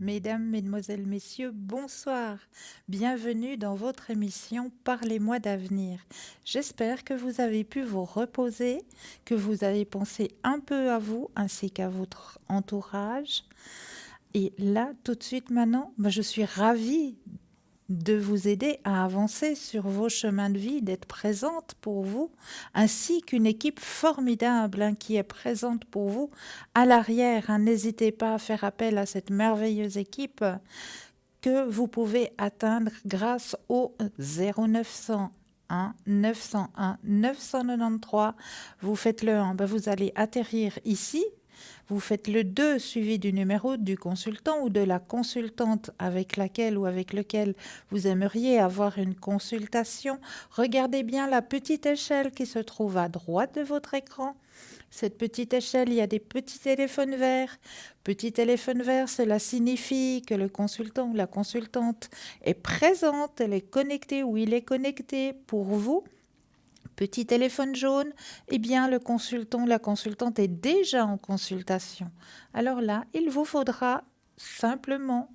Mesdames, Mesdemoiselles, Messieurs, bonsoir. Bienvenue dans votre émission Parlez-moi d'avenir. J'espère que vous avez pu vous reposer, que vous avez pensé un peu à vous ainsi qu'à votre entourage. Et là, tout de suite maintenant, je suis ravie de vous aider à avancer sur vos chemins de vie, d'être présente pour vous, ainsi qu'une équipe formidable qui est présente pour vous à l'arrière. N'hésitez pas à faire appel à cette merveilleuse équipe que vous pouvez atteindre grâce au 0900 901 993. Vous faites le 1, vous allez atterrir ici. Vous faites le 2 suivi du numéro du consultant ou de la consultante avec laquelle ou avec lequel vous aimeriez avoir une consultation. Regardez bien la petite échelle qui se trouve à droite de votre écran. Cette petite échelle, il y a des petits téléphones verts. Petit téléphone vert, cela signifie que le consultant ou la consultante est présente, elle est connectée ou il est connecté pour vous. Petit téléphone jaune, eh bien le consultant ou la consultante est déjà en consultation. Alors là, il vous faudra simplement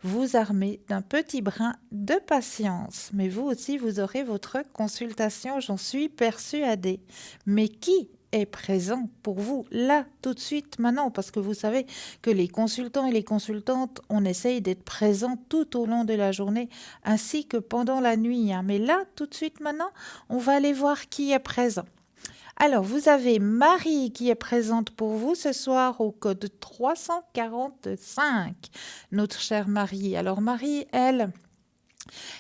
vous armer d'un petit brin de patience. Mais vous aussi, vous aurez votre consultation, j'en suis persuadée. Mais qui est présent pour vous là, tout de suite, maintenant? Parce que vous savez que les consultants et les consultantes, on essaye d'être présents tout au long de la journée, ainsi que pendant la nuit. Mais là, tout de suite, maintenant, on va aller voir qui est présent. Alors, vous avez Marie qui est présente pour vous ce soir au code 345, notre chère Marie. Alors, Marie, elle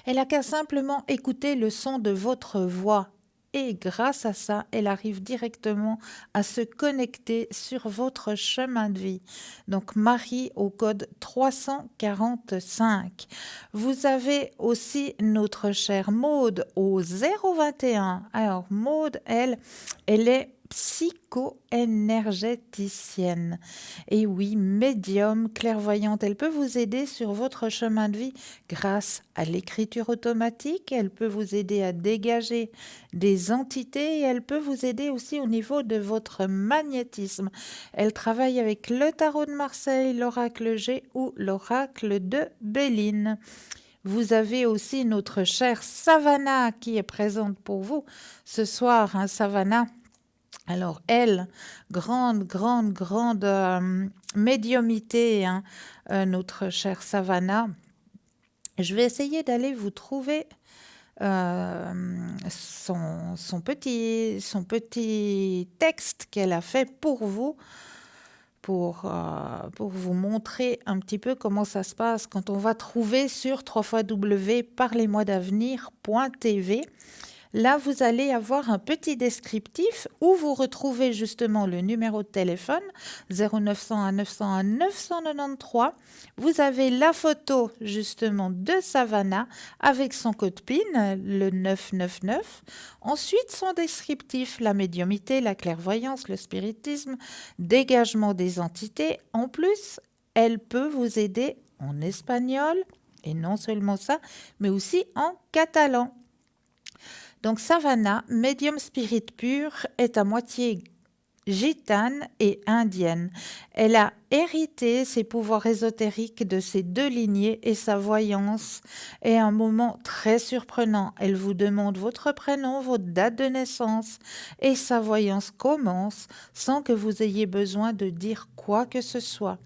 a qu'à simplement écouter le son de votre voix. Et grâce à ça, elle arrive directement à se connecter sur votre chemin de vie. Donc Marie au code 345. Vous avez aussi notre chère Maude au 021. Alors Maude, elle est psycho-énergéticienne. Et oui, médium, clairvoyante, elle peut vous aider sur votre chemin de vie grâce à l'écriture automatique. Elle peut vous aider à dégager des entités et elle peut vous aider aussi au niveau de votre magnétisme. Elle travaille avec le tarot de Marseille, l'oracle G ou l'oracle de Béline. Vous avez aussi notre chère Savannah qui est présente pour vous ce soir, Savannah. Alors elle, grande médiumité, notre chère Savannah. Je vais essayer d'aller vous trouver son petit texte qu'elle a fait pour vous, pour vous montrer un petit peu comment ça se passe quand on va trouver sur www.parlez-moi-d'avenir.tv. Là, vous allez avoir un petit descriptif où vous retrouvez justement le numéro de téléphone 0901 901 993. Vous avez la photo justement de Savannah avec son code PIN, le 999. Ensuite, son descriptif, la médiumité, la clairvoyance, le spiritisme, dégagement des entités. En plus, elle peut vous aider en espagnol et non seulement ça, mais aussi en catalan. Donc Savannah, médium spirit pur, est à moitié gitane et indienne. Elle a hérité ses pouvoirs ésotériques de ses deux lignées et sa voyance est un moment très surprenant. Elle vous demande votre prénom, votre date de naissance et sa voyance commence sans que vous ayez besoin de dire quoi que ce soit.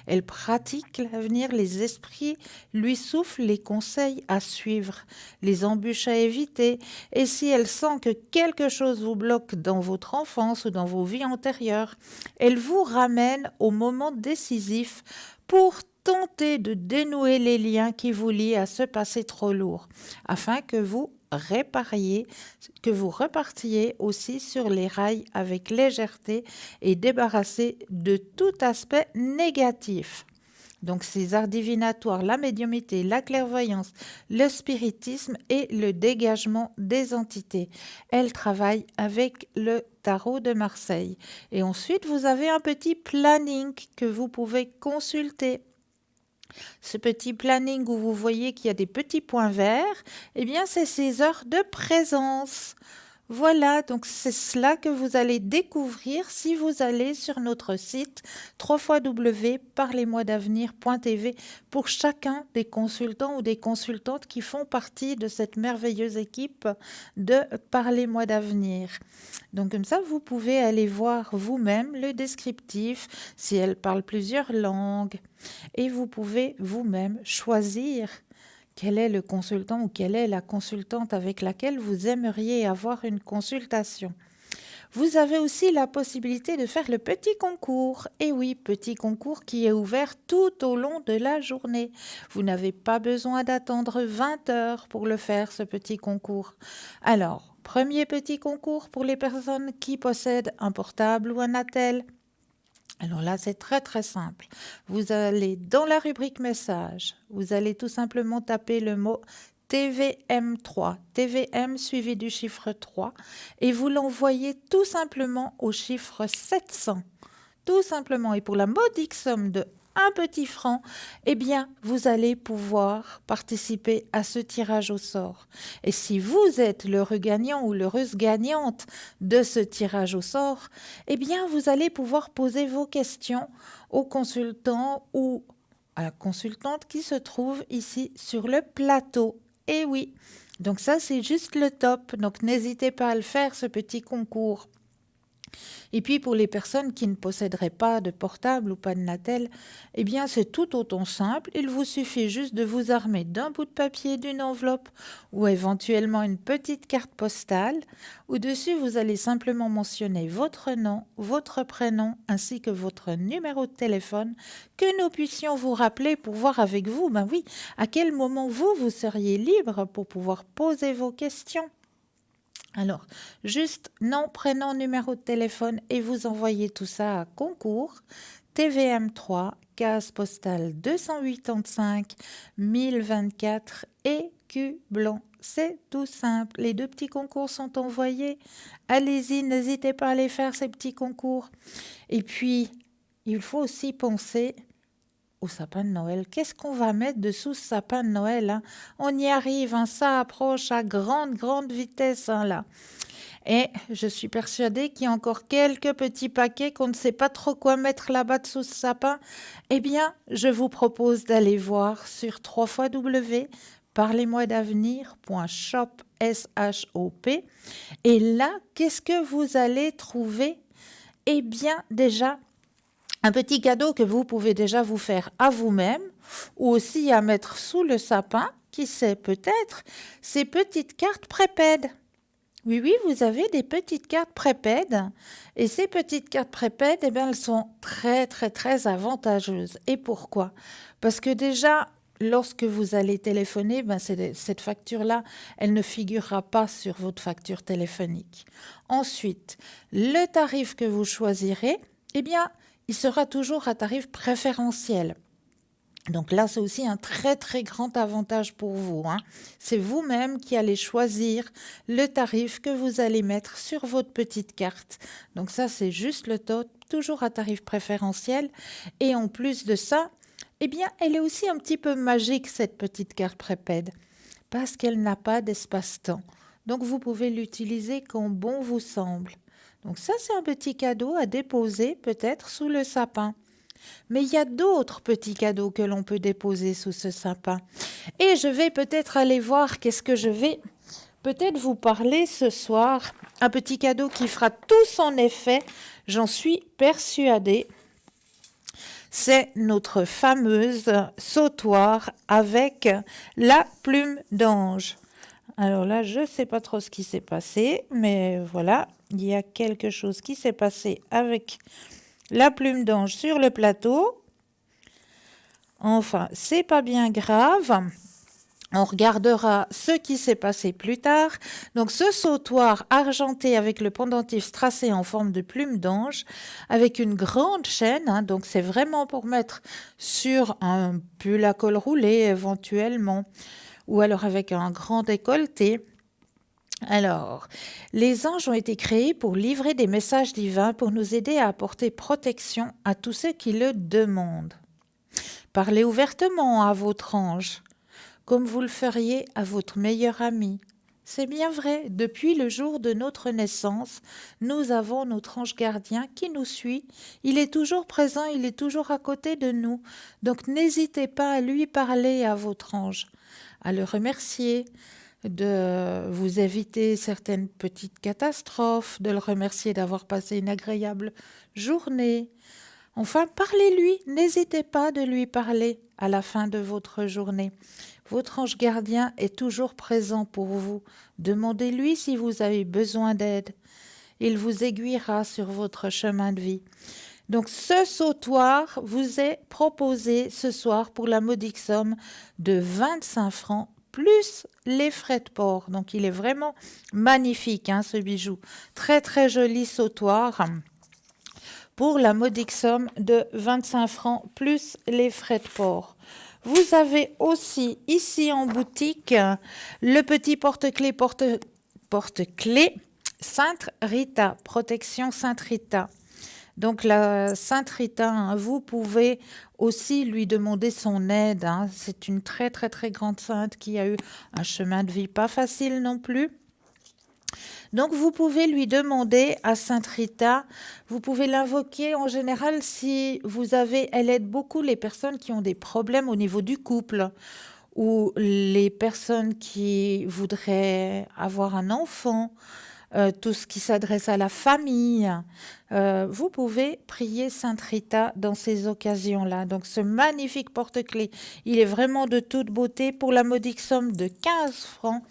Elle pratique l'avenir, les esprits lui soufflent les conseils à suivre, les embûches à éviter et si elle sent que quelque chose vous bloque dans votre enfance ou dans vos vies antérieures, elle vous ramène au moment décisif pour tenter de dénouer les liens qui vous lient à ce passé trop lourd, afin que vous repartiez aussi sur les rails avec légèreté et débarrassé de tout aspect négatif. Donc ces arts divinatoires, la médiumité, la clairvoyance, le spiritisme et le dégagement des entités. Elle travaille avec le tarot de Marseille. Et ensuite, vous avez un petit planning que vous pouvez consulter. Ce petit planning où vous voyez qu'il y a des petits points verts, eh bien c'est ses heures de présence. Voilà, donc c'est cela que vous allez découvrir si vous allez sur notre site www.parlez-moi-d'avenir.tv pour chacun des consultants ou des consultantes qui font partie de cette merveilleuse équipe de Parlez-moi d'avenir. Donc comme ça, vous pouvez aller voir vous-même le descriptif, si elle parle plusieurs langues, et vous pouvez vous-même choisir quel est le consultant ou quelle est la consultante avec laquelle vous aimeriez avoir une consultation. Vous avez aussi la possibilité de faire le petit concours. Et oui, petit concours qui est ouvert tout au long de la journée. Vous n'avez pas besoin d'attendre 20 heures pour le faire, ce petit concours. Alors, premier petit concours pour les personnes qui possèdent un portable ou un attel. Alors là, c'est très très simple. Vous allez dans la rubrique message, vous allez tout simplement taper le mot TVM3, TVM suivi du chiffre 3, et vous l'envoyez tout simplement au chiffre 700. Tout simplement, et pour la modique somme de un petit franc, eh bien, vous allez pouvoir participer à ce tirage au sort. Et si vous êtes l'heureux gagnant ou l'heureuse gagnante de ce tirage au sort, eh bien, vous allez pouvoir poser vos questions au consultant ou à la consultante qui se trouve ici sur le plateau. Et oui, donc ça, c'est juste le top. Donc, n'hésitez pas à le faire, ce petit concours. Et puis pour les personnes qui ne posséderaient pas de portable ou pas de Natel, eh bien c'est tout autant simple. Il vous suffit juste de vous armer d'un bout de papier, d'une enveloppe ou éventuellement une petite carte postale. Au-dessus, vous allez simplement mentionner votre nom, votre prénom ainsi que votre numéro de téléphone que nous puissions vous rappeler pour voir avec vous, ben oui, à quel moment vous seriez libre pour pouvoir poser vos questions. Alors, juste nom, prénom, numéro de téléphone et vous envoyez tout ça à concours TVM3, case postale 285 1024 Écu Blanc. C'est tout simple. Les 2 petits concours sont envoyés. Allez-y, n'hésitez pas à aller faire ces petits concours. Et puis, il faut aussi penser au sapin de Noël. Qu'est-ce qu'on va mettre dessous ce sapin de Noël, hein? On y arrive, hein, ça approche à grande vitesse, hein, là. Et je suis persuadée qu'il y a encore quelques petits paquets qu'on ne sait pas trop quoi mettre là-bas dessous ce sapin. Eh bien, je vous propose d'aller voir sur www.parlez-moi-d'avenir.shop. Et là, qu'est-ce que vous allez trouver? Eh bien, déjà, un petit cadeau que vous pouvez déjà vous faire à vous-même ou aussi à mettre sous le sapin, qui sait peut-être, ces petites cartes prépèdes. Oui, vous avez des petites cartes prépèdes et ces petites cartes prépèdes, eh bien, elles sont très avantageuses. Et pourquoi? Parce que déjà, lorsque vous allez téléphoner, ben, cette facture-là, elle ne figurera pas sur votre facture téléphonique. Ensuite, le tarif que vous choisirez, eh bien, il sera toujours à tarif préférentiel. Donc là, c'est aussi un très grand avantage pour vous, hein. C'est vous-même qui allez choisir le tarif que vous allez mettre sur votre petite carte. Donc ça, c'est juste le top, toujours à tarif préférentiel. Et en plus de ça, eh bien, elle est aussi un petit peu magique, cette petite carte prépède, parce qu'elle n'a pas d'espace-temps. Donc vous pouvez l'utiliser quand bon vous semble. Donc ça, c'est un petit cadeau à déposer peut-être sous le sapin. Mais il y a d'autres petits cadeaux que l'on peut déposer sous ce sapin. Et je vais peut-être aller voir qu'est-ce que je vais peut-être vous parler ce soir. Un petit cadeau qui fera tout son effet, j'en suis persuadée. C'est notre fameuse sautoir avec la plume d'ange. Alors là, je ne sais pas trop ce qui s'est passé, mais voilà, il y a quelque chose qui s'est passé avec la plume d'ange sur le plateau. Enfin, c'est pas bien grave. On regardera ce qui s'est passé plus tard. Donc, ce sautoir argenté avec le pendentif tracé en forme de plume d'ange, avec une grande chaîne. Hein, donc, c'est vraiment pour mettre sur un pull à col roulé éventuellement, ou alors avec un grand décolleté. Alors, les anges ont été créés pour livrer des messages divins, pour nous aider à apporter protection à tous ceux qui le demandent. Parlez ouvertement à votre ange, comme vous le feriez à votre meilleur ami. C'est bien vrai. Depuis le jour de notre naissance, nous avons notre ange gardien qui nous suit. Il est toujours présent, il est toujours à côté de nous. Donc n'hésitez pas à lui parler à votre ange, à le remercier, de vous éviter certaines petites catastrophes, de le remercier d'avoir passé une agréable journée. Enfin, parlez-lui, n'hésitez pas de lui parler à la fin de votre journée. Votre ange gardien est toujours présent pour vous. Demandez-lui si vous avez besoin d'aide. Il vous aiguillera sur votre chemin de vie. Donc ce sautoir vous est proposé ce soir pour la modique somme de 25 francs plus les frais de port. Donc il est vraiment magnifique ce bijou. Très très joli sautoir pour la modique somme de 25 francs plus les frais de port. Vous avez aussi ici en boutique le petit porte-clés Sainte Rita, protection Sainte Rita. Donc la Sainte Rita, vous pouvez aussi lui demander son aide. C'est une très très très grande sainte qui a eu un chemin de vie pas facile non plus. Donc vous pouvez lui demander à Sainte Rita, vous pouvez l'invoquer en général si vous avez, elle aide beaucoup les personnes qui ont des problèmes au niveau du couple ou les personnes qui voudraient avoir un enfant. Tout ce qui s'adresse à la famille. Vous pouvez prier Sainte Rita dans ces occasions-là. Donc ce magnifique porte-clés, il est vraiment de toute beauté pour la modique somme de 15 francs,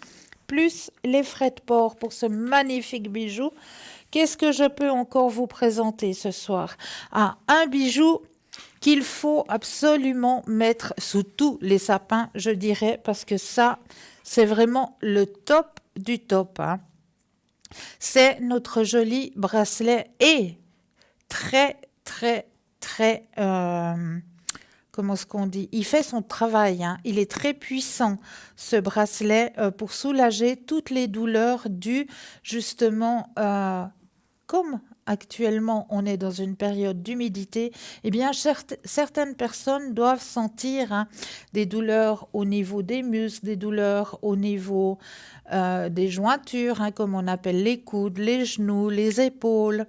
plus les frais de port pour ce magnifique bijou. Qu'est-ce que je peux encore vous présenter ce soir? Un bijou qu'il faut absolument mettre sous tous les sapins, je dirais, parce que ça, c'est vraiment le top du top. C'est notre joli bracelet et très, très, très... comment est-ce qu'on dit? Il fait son travail. Il est très puissant, ce bracelet, pour soulager toutes les douleurs dues justement, comme actuellement on est dans une période d'humidité, eh bien certaines personnes doivent sentir des douleurs au niveau des muscles, des douleurs au niveau des jointures, comme on appelle les coudes, les genoux, les épaules.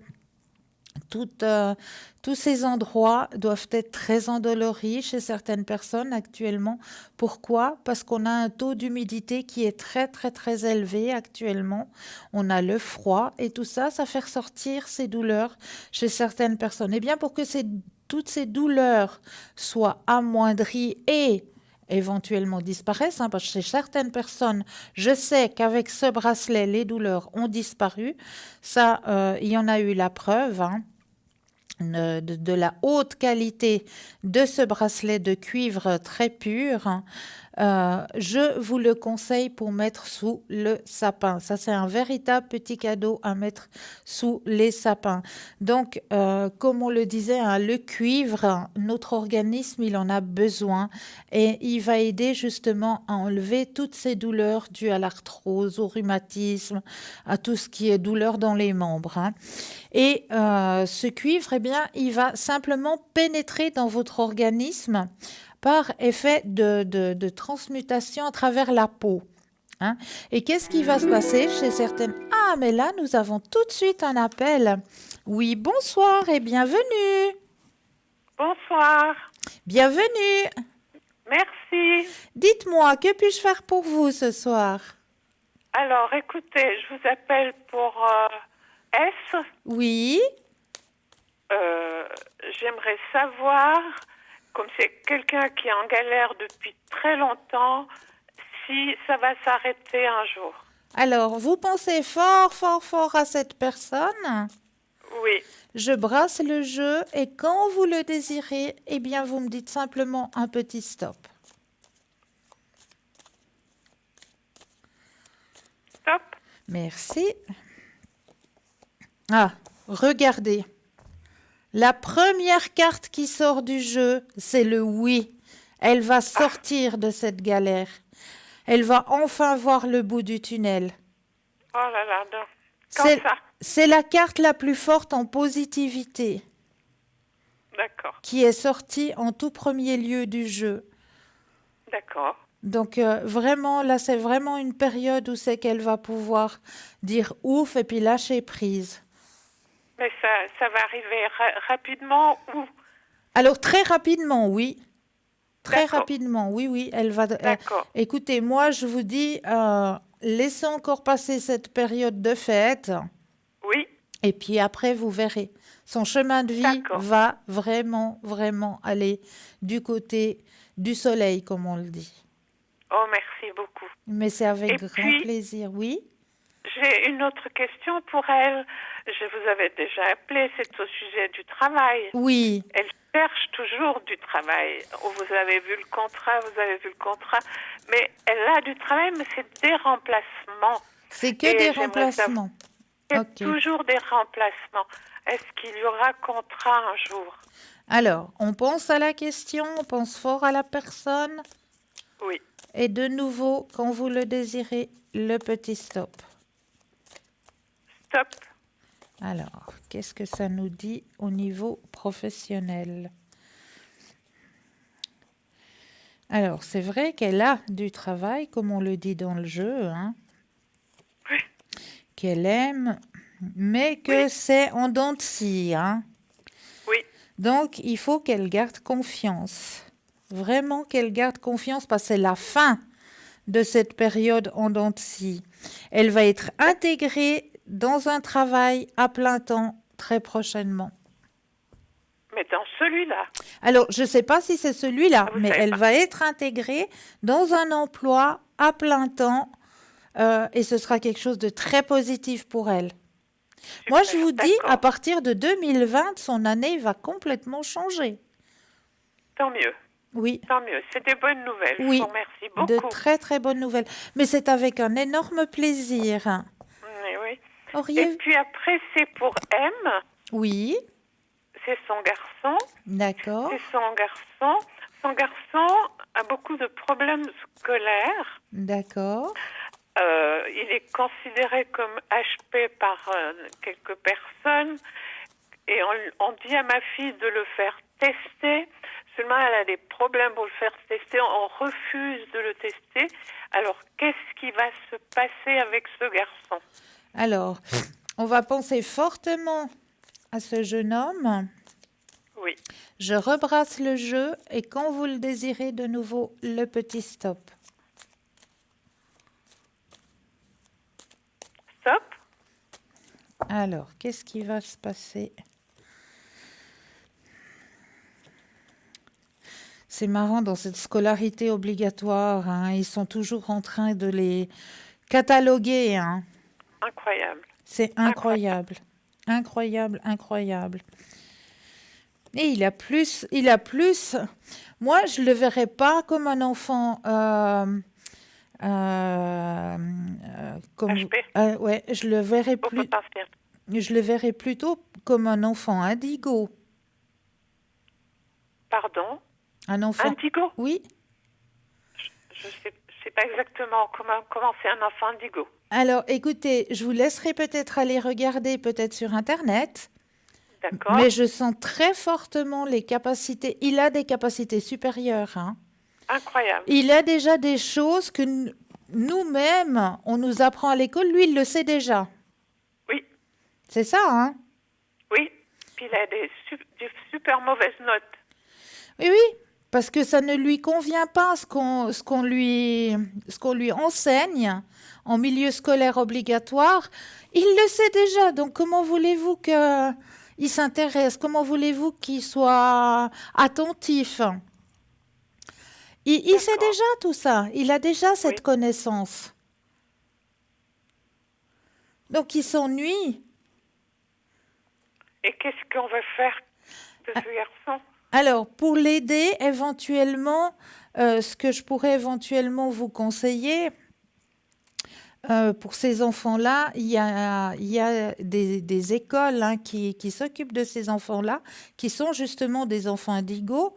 Tous ces endroits doivent être très endoloris chez certaines personnes actuellement. Pourquoi? Parce qu'on a un taux d'humidité qui est très très très élevé actuellement. On a le froid et tout ça, ça fait ressortir ces douleurs chez certaines personnes. Et bien pour que toutes ces douleurs soient amoindries et éventuellement disparaissent, parce que chez certaines personnes, je sais qu'avec ce bracelet, les douleurs ont disparu. Ça, il y en a eu la preuve, de la haute qualité de ce bracelet de cuivre très pur. Je vous le conseille pour mettre sous le sapin. Ça, c'est un véritable petit cadeau à mettre sous les sapins. Donc, comme on le disait, le cuivre, notre organisme, il en a besoin et il va aider justement à enlever toutes ces douleurs dues à l'arthrose, au rhumatisme, à tout ce qui est douleur dans les membres. Et ce cuivre, eh bien, il va simplement pénétrer dans votre organisme par effet de transmutation à travers la peau. Et qu'est-ce qui va se passer chez certaines... Ah, mais là, nous avons tout de suite un appel. Oui, bonsoir et bienvenue. Bonsoir. Bienvenue. Merci. Dites-moi, que puis-je faire pour vous ce soir? Alors, écoutez, je vous appelle pour S. Oui. J'aimerais savoir, comme c'est quelqu'un qui est en galère depuis très longtemps, si ça va s'arrêter un jour. Alors, vous pensez fort, fort, fort à cette personne? Oui. Je brasse le jeu et quand vous le désirez, eh bien, vous me dites simplement un petit stop. Stop. Merci. Regardez. La première carte qui sort du jeu, c'est le oui. Elle va sortir de cette galère. Elle va enfin voir le bout du tunnel. Oh là là, non. Comme ça. C'est la carte la plus forte en positivité. D'accord. Qui est sortie en tout premier lieu du jeu. D'accord. Donc vraiment, là, c'est vraiment une période où c'est qu'elle va pouvoir dire ouf et puis lâcher prise. Mais ça va arriver rapidement ou... Alors très rapidement, oui. Très D'accord, rapidement, oui, oui, elle va. d'accord. Écoutez, moi, je vous dis, laissez encore passer cette période de fête, Oui, et puis après, vous verrez. Son chemin de vie d'accord. va vraiment, vraiment aller du côté du soleil, comme on le dit. Oh, merci beaucoup. Mais c'est avec Et grand puis, plaisir, oui. j'ai une autre question pour elle. Je vous avais déjà appelé, c'est au sujet du travail. Oui, Elle cherche toujours du travail. Oh, vous avez vu le contrat, mais elle a du travail, mais c'est des remplacements. c'est que des Et j'aimerais savoir, remplacements. il y a Ok. toujours des remplacements. Est-ce qu'il y aura contrat un jour? Alors, on pense à la question, on pense fort à la personne, Oui, et de nouveau, quand vous le désirez, le petit stop. stop. Alors, qu'est-ce que ça nous dit au niveau professionnel? Alors, c'est vrai qu'elle a du travail, comme on le dit dans le jeu, hein, Oui, qu'elle aime, mais oui, que c'est en dents de scie, hein. oui. Donc, il faut qu'elle garde confiance. Vraiment qu'elle garde confiance parce que c'est la fin de cette période en dents de scie. Elle va être intégrée dans un travail à plein temps très prochainement. Mais dans celui-là, Alors, je ne sais pas si c'est celui-là, vous mais savez elle pas. va être intégrée dans un emploi à plein temps et ce sera quelque chose de très positif pour elle. Moi, je Super, vous dis, à d'accord. partir de 2020, son année va complètement changer. Tant mieux, Oui, tant mieux. C'est des bonnes nouvelles. Je vous oui, remercie de beaucoup. très très bonnes nouvelles. Mais c'est avec un énorme plaisir. Oui, oui. Et Auriez... puis après, c'est pour M, Oui, c'est son garçon. d'accord, C'est son garçon. Son garçon a beaucoup de problèmes scolaires. d'accord, Il est considéré comme HP par quelques personnes et on dit à ma fille de le faire tester. Seulement, elle a des problèmes pour le faire tester. On refuse de le tester. Alors, qu'est-ce qui va se passer avec ce garçon? Alors, on va penser fortement à ce jeune homme. Oui. Je rebrasse le jeu et quand vous le désirez de nouveau, le petit stop. Stop. Alors, qu'est-ce qui va se passer? C'est marrant dans cette scolarité obligatoire, hein, ils sont toujours en train de les cataloguer, hein. Incroyable. C'est Incroyable. incroyable, incroyable, incroyable. Et il a plus. Moi, je le verrais pas comme un enfant. HP. Ouais, Au potentiel. je le verrais plutôt comme un enfant indigo. Pardon. Un enfant, Indigo. oui. Je sais pas exactement comment c'est un enfant indigo. Alors, écoutez, je vous laisserai peut-être aller regarder peut-être sur Internet, mais D'accord. je sens très fortement les capacités. Il a des capacités supérieures, hein. Incroyable. Il a déjà des choses que nous-mêmes, on nous apprend à l'école. Lui, il le sait déjà. Oui. C'est ça, hein? Oui. Puis il a des super mauvaises notes. Oui, oui, parce que ça ne lui convient pas ce qu'on lui enseigne en milieu scolaire obligatoire. Il le sait déjà, donc comment voulez-vous qu'il s'intéresse? Comment voulez-vous qu'il soit attentif? Il sait D'accord. déjà tout ça, il a déjà cette Oui. connaissance. Donc il s'ennuie. Et qu'est-ce qu'on va faire de ce garçon? Alors, pour l'aider, éventuellement, ce que je pourrais éventuellement vous conseiller, pour ces enfants-là, il y a des écoles hein, qui s'occupent de ces enfants-là, qui sont justement des enfants indigos.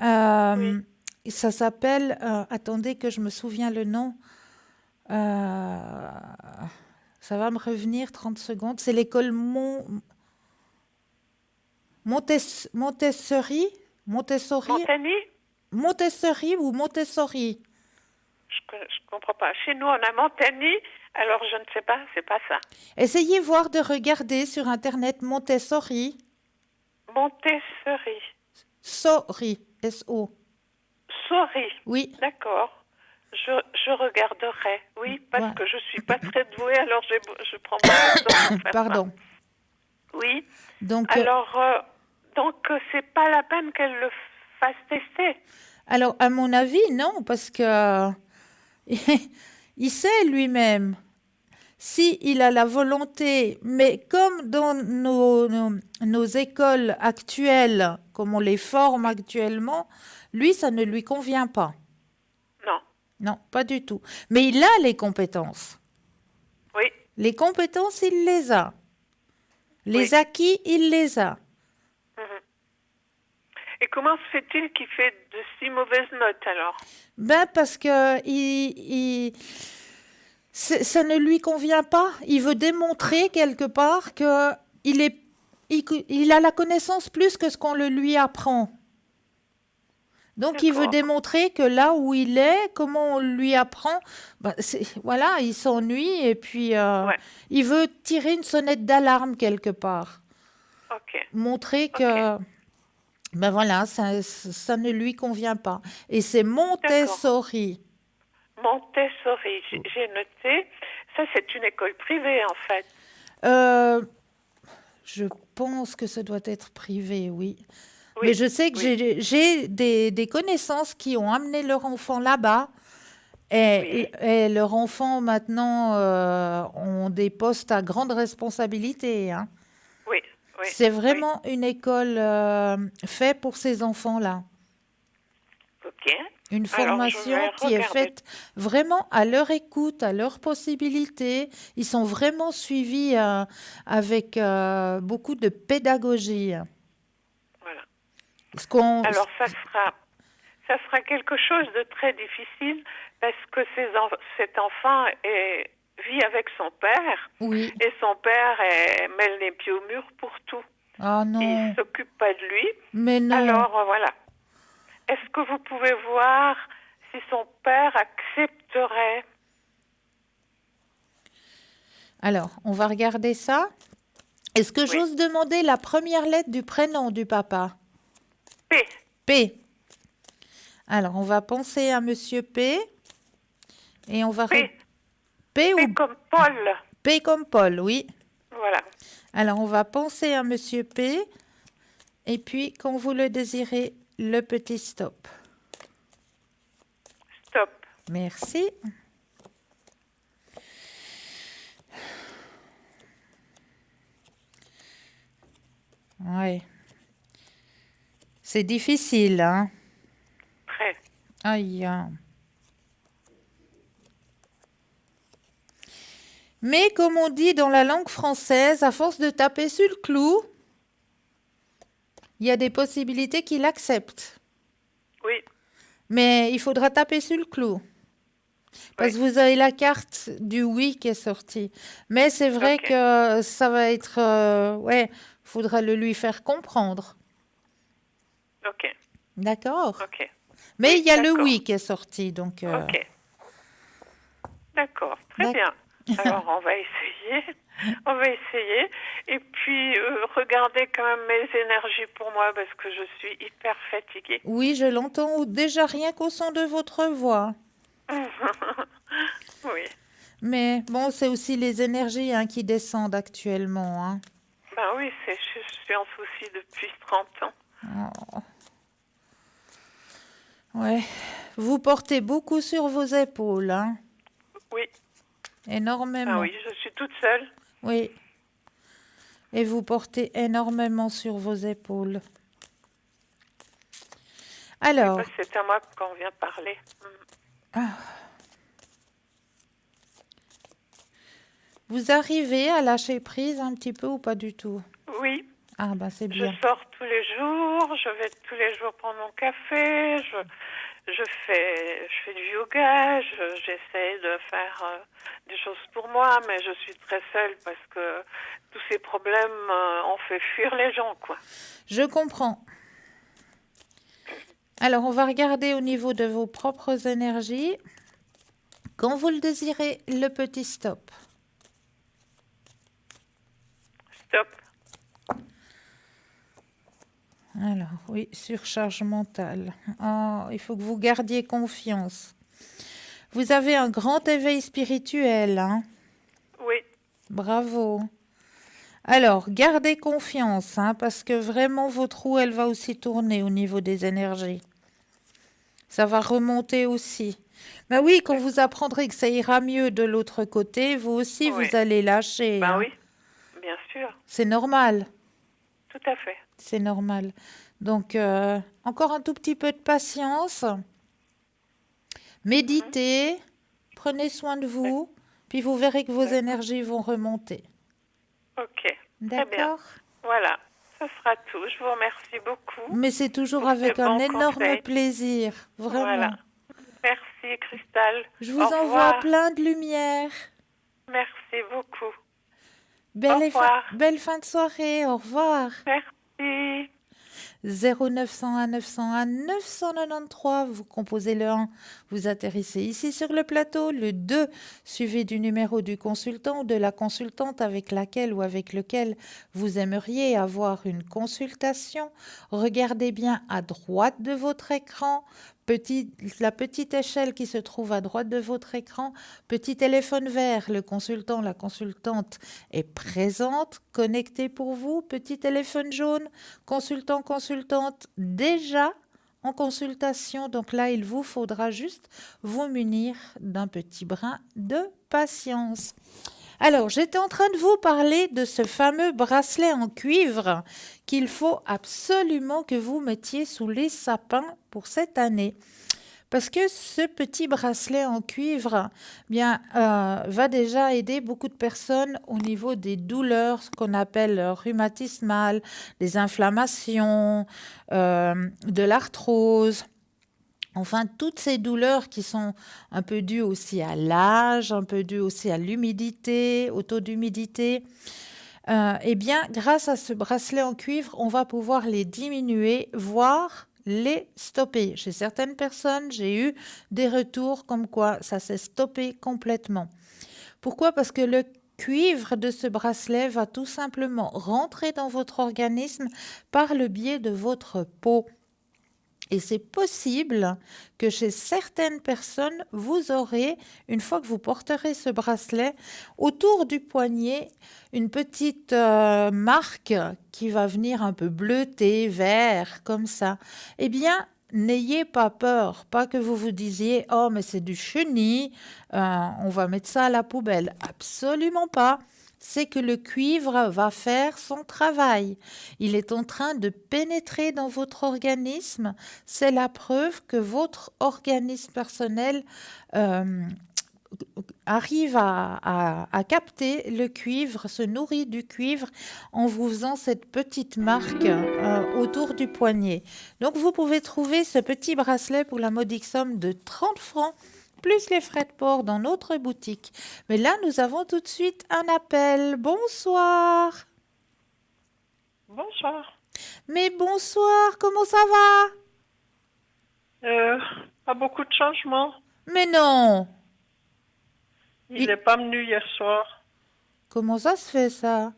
Oui. Ça s'appelle, attendez que je me souviens le nom, euh, ça va me revenir 30 secondes, c'est l'école Montessori, Montessori, Montagny? Montessori ou Montessori. Je comprends pas. Chez nous, on a Montagny, alors je ne sais pas, c'est pas ça. Essayez voir de regarder sur Internet Montessori. Montessori. Sori, S-O. Sori. Oui, D'accord. Je regarderai. Oui, parce voilà. que je suis pas très douée, alors je prends beaucoup de temps pour faire ça. Pardon. Oui. Donc, Donc c'est pas la peine qu'elle le fasse tester. alors, à mon avis, non, parce que il sait lui-même. Si il a la volonté, mais comme dans nos écoles actuelles, comme on les forme actuellement, lui, ça ne lui convient pas. Non. Non, pas du tout. Mais il a les compétences. Oui. Les compétences, il les a. Les Oui. acquis, il les a. Mhm. Et comment se fait-il qu'il fait de si mauvaises notes alors? Ben parce que ça ne lui convient pas. Il veut démontrer quelque part que il a la connaissance plus que ce qu'on le lui apprend. Donc il veut D'accord. démontrer que là où il est, comment on lui apprend, ben, voilà, il s'ennuie et puis Ouais. il veut tirer une sonnette d'alarme quelque part. Ok. Montrer Ok. que ben voilà, ça ne lui convient pas. Et c'est D'accord. Montessori. Montessori, j'ai noté. Ça, c'est une école privée en fait. Euh, je pense que ça doit être privé, oui. Mais Oui. je sais que Oui. j'ai des connaissances qui ont amené leur enfant là-bas. Oui. Et leurs enfants maintenant ont des postes à grande responsabilité, hein. Oui. Oui. C'est Oui. vraiment une école faite pour ces enfants-là. Ok. Une Alors, je formation vais qui est regarder. faite vraiment à leur écoute, à leurs possibilités. Ils sont vraiment suivis avec beaucoup de pédagogie. Voilà. Ce qu'on, Alors, ça sera quelque chose de très difficile parce que cet enfant vit avec son père oui. et son père met les pieds au mur pour tout. Ah Il non, s'occupe pas de lui. mais non. Alors, voilà. Est-ce que vous pouvez voir si son père accepterait? Alors, on va regarder ça. Est-ce que Oui. j'ose demander la première lettre du prénom du papa? P. P. Alors, on va penser à Monsieur P. Et on va... P. P P ou comme Paul. P comme Paul, oui. Voilà. Alors, on va penser à Monsieur P. Et puis, quand vous le désirez, le petit stop. Stop. Merci. Ouais. C'est difficile, hein? Très. Aïe. Mais comme on dit dans la langue française, à force de taper sur le clou, il y a des possibilités qu'il accepte. Oui. Mais il faudra taper sur le clou. Parce Oui. que vous avez la carte du oui qui est sortie. Mais c'est vrai Ok. que ça va être... ouais, il faudra le lui faire comprendre. Ok. D'accord? Ok. Mais Oui, il y a le d'accord. oui qui est sorti. Donc, Ok. D'accord. Très d'ac- bien. Alors, on va essayer. On va essayer. Et puis, regardez quand même mes énergies pour moi parce que je suis hyper fatiguée. Oui, je l'entends déjà rien qu'au son de votre voix. Oui. Mais bon, c'est aussi les énergies hein, qui descendent actuellement, hein. Ben oui, je suis en souci depuis 30 ans. Oh. Ouais. Vous portez beaucoup sur vos épaules, hein. Oui. Ben Énormément. oui, je suis toute seule. Oui. Et vous portez énormément sur vos épaules. Oui, Alors, parce que c'est à moi qu'on vient parler. vous arrivez à lâcher prise un petit peu ou pas du tout? Oui. Ah, bah c'est Je bien. sors tous les jours, je vais tous les jours prendre mon café, je fais du yoga, j'essaie de faire des choses pour moi, mais je suis très seule parce que tous ces problèmes ont fait fuir les gens, quoi. Je comprends. Alors, on va regarder au niveau de vos propres énergies. Quand vous le désirez, le petit stop. Stop. Alors, oui, surcharge mentale. Oh, il faut que vous gardiez confiance. Vous avez un grand éveil spirituel, hein? Oui. Bravo. Alors, gardez confiance, hein, parce que vraiment, votre roue, elle va aussi tourner au niveau des énergies. Ça va remonter aussi. Mais oui, quand vous apprendrez que ça ira mieux de l'autre côté, vous aussi, Oui. vous allez lâcher, Ben hein. oui, bien sûr. C'est normal. Tout à fait. C'est normal. Donc, encore un tout petit peu de patience. Méditez, prenez soin de vous, puis vous verrez que vos D'accord. énergies vont remonter. Ok. Très bien. D'accord? Voilà. Ce sera tout. Je vous remercie beaucoup Mais c'est toujours pour avec ces un bons énorme conseils. plaisir, vraiment. Voilà. Merci, Cristal. Je Au vous envoie revoir. plein de lumière. Merci beaucoup. Au Belle revoir. fin de soirée, au revoir. Merci. 0901 901 993, vous composez le 1, vous atterrissez ici sur le plateau, le 2, suivi du numéro du consultant ou de la consultante avec laquelle ou avec lequel vous aimeriez avoir une consultation. Regardez bien à droite de votre écran, la petite échelle qui se trouve à droite de votre écran, petit téléphone vert, le consultant, la consultante est présente, connecté pour vous, petit téléphone jaune, consultant, consultante déjà en consultation. Donc là, il vous faudra juste vous munir d'un petit brin de patience. Alors, j'étais en train de vous parler de ce fameux bracelet en cuivre qu'il faut absolument que vous mettiez sous les sapins pour cette année. Parce que ce petit bracelet en cuivre va déjà aider beaucoup de personnes au niveau des douleurs, ce qu'on appelle rhumatismales, des inflammations, de l'arthrose. Enfin, toutes ces douleurs qui sont un peu dues aussi à l'âge, un peu dues aussi à l'humidité, au taux d'humidité. Grâce à ce bracelet en cuivre, on va pouvoir les diminuer, voire les stopper. Chez certaines personnes, j'ai eu des retours comme quoi ça s'est stoppé complètement. Pourquoi? Parce que le cuivre de ce bracelet va tout simplement rentrer dans votre organisme par le biais de votre peau. Et c'est possible que chez certaines personnes, vous aurez, une fois que vous porterez ce bracelet, autour du poignet, une petite marque qui va venir un peu bleutée, vert, comme ça. Eh bien, n'ayez pas peur, pas que vous vous disiez « Oh, mais c'est du chenille, on va mettre ça à la poubelle ». Absolument pas. C'est que le cuivre va faire son travail. Il est en train de pénétrer dans votre organisme. C'est la preuve que votre organisme personnel arrive à capter le cuivre, se nourrit du cuivre en vous faisant cette petite marque autour du poignet. Donc vous pouvez trouver ce petit bracelet pour la modique somme de 30 francs plus les frais de port dans notre boutique. Mais là, nous avons tout de suite un appel. Bonsoir. Bonsoir. Mais bonsoir, comment ça va? Pas beaucoup de changements. Mais non. Il n'est pas venu hier soir. Comment ça se fait ça?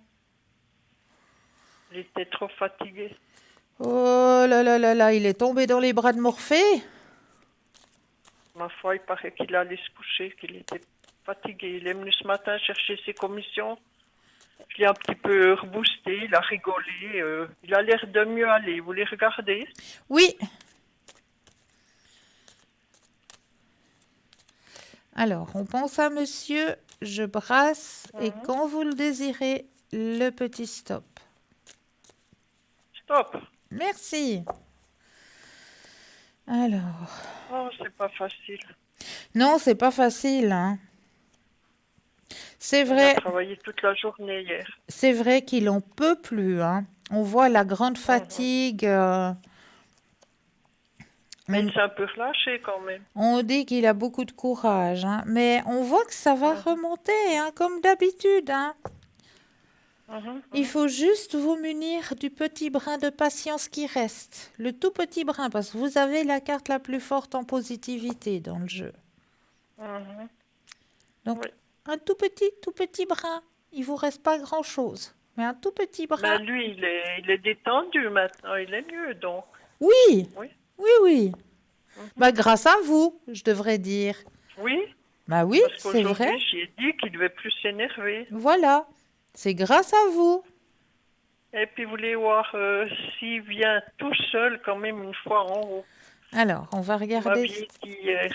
Il était trop fatigué. Oh là là là là, il est tombé dans les bras de Morphée? Ma foi, il paraît qu'il allait se coucher, qu'il était fatigué. Il est venu ce matin chercher ses commissions. Je l'ai un petit peu reboosté, il a rigolé. Il a l'air de mieux aller. Vous les regardez? Oui. Alors, on pense à monsieur, je brasse et quand vous le désirez, le petit stop. Stop. Merci. Alors. Oh, c'est pas facile. Non, c'est pas facile, hein. C'est Il vrai. a travaillé toute la journée hier. C'est vrai qu'il en peut plus, hein. On voit la grande fatigue. Mais il s'est un peu relâché quand même. On dit qu'il a beaucoup de courage, hein. Mais on voit que ça va remonter, hein, comme d'habitude, hein. Il faut juste vous munir du petit brin de patience qui reste. Le tout petit brin, parce que vous avez la carte la plus forte en positivité dans le jeu. Donc, Oui. un tout petit brin. Il vous reste pas grand-chose, mais un tout petit brin. Ben, lui, il est détendu maintenant, il est mieux, donc. Oui, Oui. oui. Mhm. Bah, grâce à vous, je devrais dire. Oui, Bah oui, parce c'est vrai. qu'aujourd'hui, j'ai dit qu'il devait plus s'énerver. Voilà, c'est grâce à vous. Et puis, vous voulez voir s'il vient tout seul, quand même, une fois en haut. Alors, on va Vous regarder. m'aviez dit hier,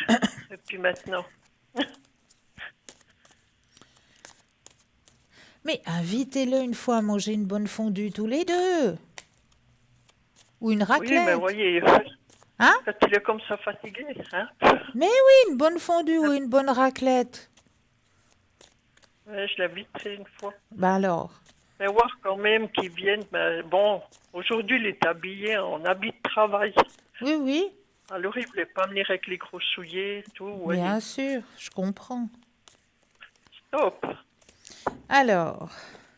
et puis maintenant. Mais invitez-le une fois à manger une bonne fondue tous les deux. Ou une Oui, mais raclette. voyez, Hein? quand il est comme ça fatigué, hein. Mais oui, une bonne fondue ou une bonne raclette. Ouais, je l'inviterai une fois. Bah alors. Mais voir quand même qu'il vienne. Mais bon, aujourd'hui, il est habillé en habit de travail. Oui, oui, Alors, il ne voulait pas venir avec les gros souliers et tout. Voyez. bien sûr, je comprends. Stop. Alors,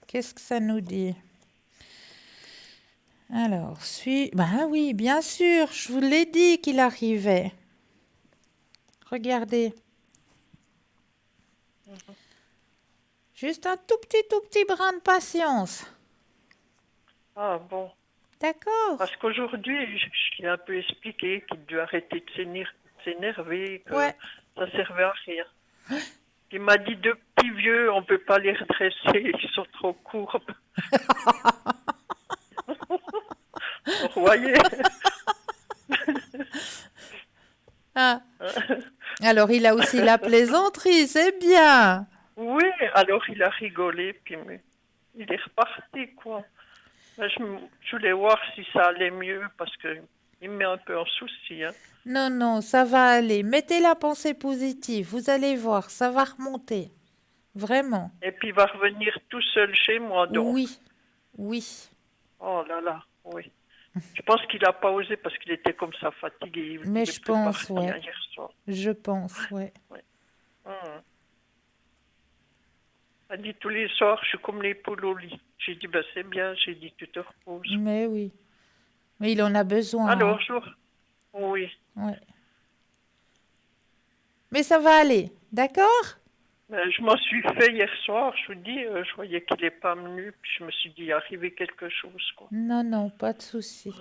qu'est-ce que ça nous dit? Alors, bah oui, bien sûr, je vous l'ai dit qu'il arrivait. Regardez. Juste un tout petit brin de patience. Ah bon. D'accord? Parce qu'aujourd'hui, je lui ai un peu expliqué qu'il devait arrêter de s'énerver, que Ouais. ça servait à rien. Il m'a dit, deux petits vieux, on ne peut pas les redresser, ils sont trop courbes. Vous voyez? Ah. Alors, il a aussi la plaisanterie, c'est bien. Oui, alors il a rigolé, puis mais, il est reparti, quoi. Mais je voulais voir si ça allait mieux, parce que il me met un peu en souci, hein. Non, non, ça va aller. Mettez la pensée positive. Vous allez voir, ça va remonter. Vraiment. Et puis il va revenir tout seul chez moi, donc. Oui, oui. Oh là là, oui. Je pense qu'il n'a pas osé parce qu'il était comme ça fatigué. Il Mais est je plus pense, parti, ouais. hein, hier soir. Je pense, ouais. Hum. Elle dit tous les soirs, je suis comme les poules au lit. J'ai dit, ben c'est bien, j'ai dit, tu te reposes. Mais oui. Mais il en a besoin. Alors, hein. oui. Ouais. Mais ça va aller, d'accord? Ben, je m'en suis fait hier soir, je vous dis, je voyais qu'il n'est pas venu, puis je me suis dit, il est arrivé quelque chose, quoi. Non, non, pas de souci.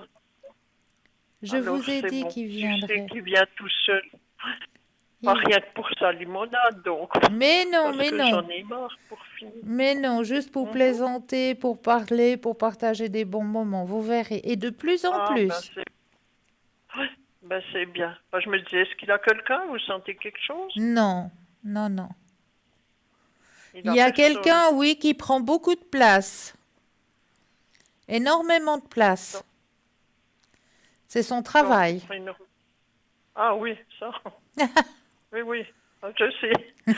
Je Alors, vous ai c'est dit bon. qu'il Tu viendrait. sais qu'il vient tout seul. Pas Il- rien que pour sa limonade, donc. Mais non, Parce mais que non. j'en ai marre pour finir. Mais non, juste pour Mhm. plaisanter, pour parler, pour partager des bons moments, vous verrez. Et de plus en Ah, plus. ben c'est bien. Ben, je me disais, est-ce qu'il a quelqu'un? Vous sentez quelque chose? Non, non, non. Il a y a personne. quelqu'un, oui, qui prend beaucoup de place. Énormément de place. Non. C'est son travail. Non, énorme. Ah oui, ça. Oui, oui. Ah, je sais.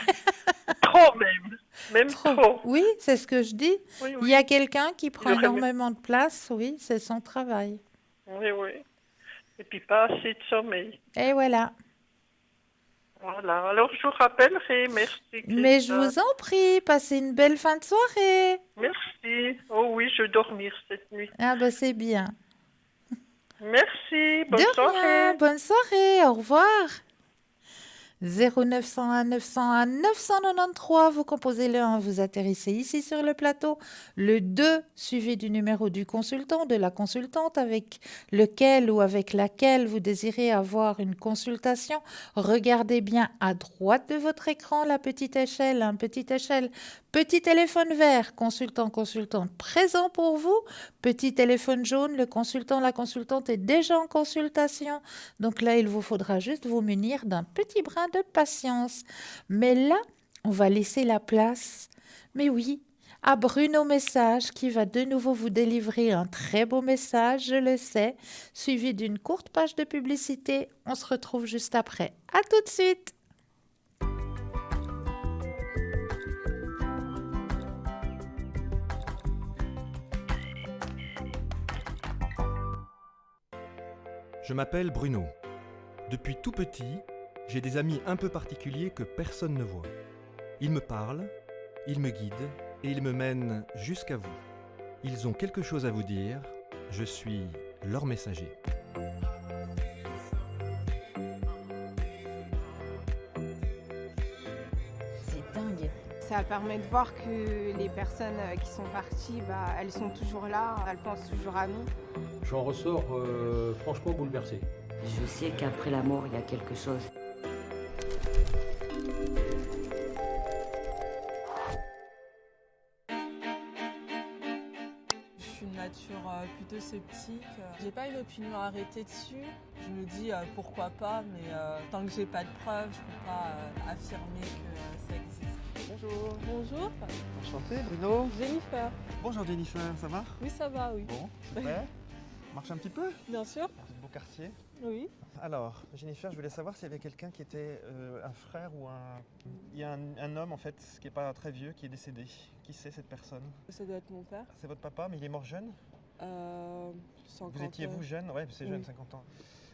Trop même. Même trop. Oui, c'est ce que je dis. Oui, Il oui. y a quelqu'un qui prend aurait énormément de place, oui, c'est son travail. Oui, oui. Et puis pas assez de sommeil. Et voilà. Voilà. Alors je vous rappellerai. Merci. Mais je Christophe. vous en prie, passez une belle fin de soirée. Merci. Oh oui, je vais dormir cette nuit. Ah ben c'est bien. Merci. Bonne De soirée. rien, bonne soirée, au revoir. 0901 901 993, vous composez le 1, vous atterrissez ici sur le plateau, le 2 suivi du numéro du consultant, de la consultante avec lequel ou avec laquelle vous désirez avoir une consultation. Regardez bien à droite de votre écran la petite échelle, petit téléphone vert, consultant, consultante présent pour vous, petit téléphone jaune, le consultant, la consultante est déjà en consultation. Donc là, il vous faudra juste vous munir d'un petit brin de patience. Mais là, on va laisser la place, mais oui, à Bruno Message qui va de nouveau vous délivrer un très beau message, je le sais, suivi d'une courte page de publicité. On se retrouve juste après. À tout de suite. Je m'appelle Bruno. Depuis tout petit, j'ai des amis un peu particuliers que personne ne voit. Ils me parlent, ils me guident et ils me mènent jusqu'à vous. Ils ont quelque chose à vous dire, je suis leur messager. C'est dingue. Ça permet de voir que les personnes qui sont parties, elles sont toujours là, elles pensent toujours à nous. J'en ressors franchement bouleversé. Je sais qu'après la mort, il y a quelque chose. Je suis de nature plutôt sceptique. J'ai pas une opinion arrêtée dessus. Je me dis pourquoi pas, mais tant que j'ai pas de preuves, je peux pas affirmer que ça existe. Bonjour. Bonjour, Enchanté, Bruno. Jennifer. Bonjour Jennifer, ça va? Oui, ça va, oui. Bon, super. On marche un petit peu? Bien sûr, C'est un beau quartier. oui. Alors, Jennifer, je voulais savoir s'il y avait quelqu'un qui était un frère ou un... Il y a un homme en fait, qui n'est pas très vieux, qui est décédé. Qui c'est cette personne? Ça doit être mon père. C'est votre papa, mais il est mort jeune? 50 Vous étiez vous jeune? Ouais, c'est jeune, Oui. 50 ans.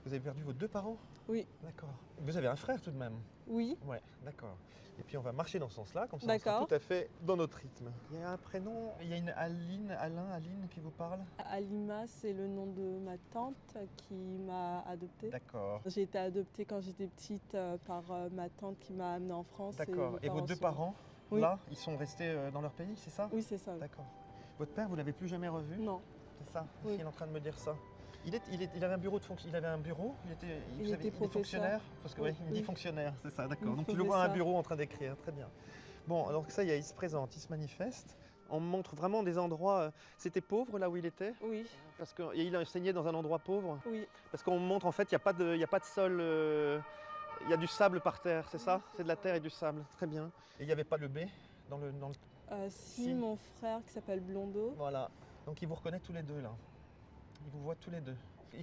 Vous avez perdu vos deux parents? Oui. D'accord. Vous avez un frère tout de même? Oui, Ouais, d'accord. Et puis on va marcher dans ce sens-là, comme ça on D'accord. sera tout à fait dans notre rythme. Il y a un prénom, il y a une Aline qui vous parle? Alima, c'est le nom de ma tante qui m'a adoptée. D'accord. J'ai été adoptée quand j'étais petite par ma tante qui m'a amenée en France. D'accord. Et vos deux sont- parents, Oui. là, ils sont restés dans leur pays, c'est ça? Oui, c'est ça. D'accord. Votre père, vous l'avez plus jamais revu? Non, C'est ça? Oui. Il est en train de me dire ça. Il avait un bureau de fonction. Il avait un bureau. Il vous était il est professeur. fonctionnaire. Parce que Oui, ouais, il me dit oui. fonctionnaire, c'est ça. D'accord. Oui, Donc tu le vois à un professeur. bureau en train d'écrire. Très bien. Bon, alors ça, il se présente, il se manifeste. On me montre vraiment des endroits. C'était pauvre là où il était, oui, parce qu'il enseignait dans un endroit pauvre. oui, Parce qu'on me montre en fait, il n'y a pas de sol. Il y a du sable par terre, c'est ça? C'est de la terre et du sable. Très bien. Et il n'y avait pas le B dans le. Si, Si. mon frère qui s'appelle Blondeau. Voilà. Donc il vous reconnaît tous les deux là. Il vous voit tous les deux.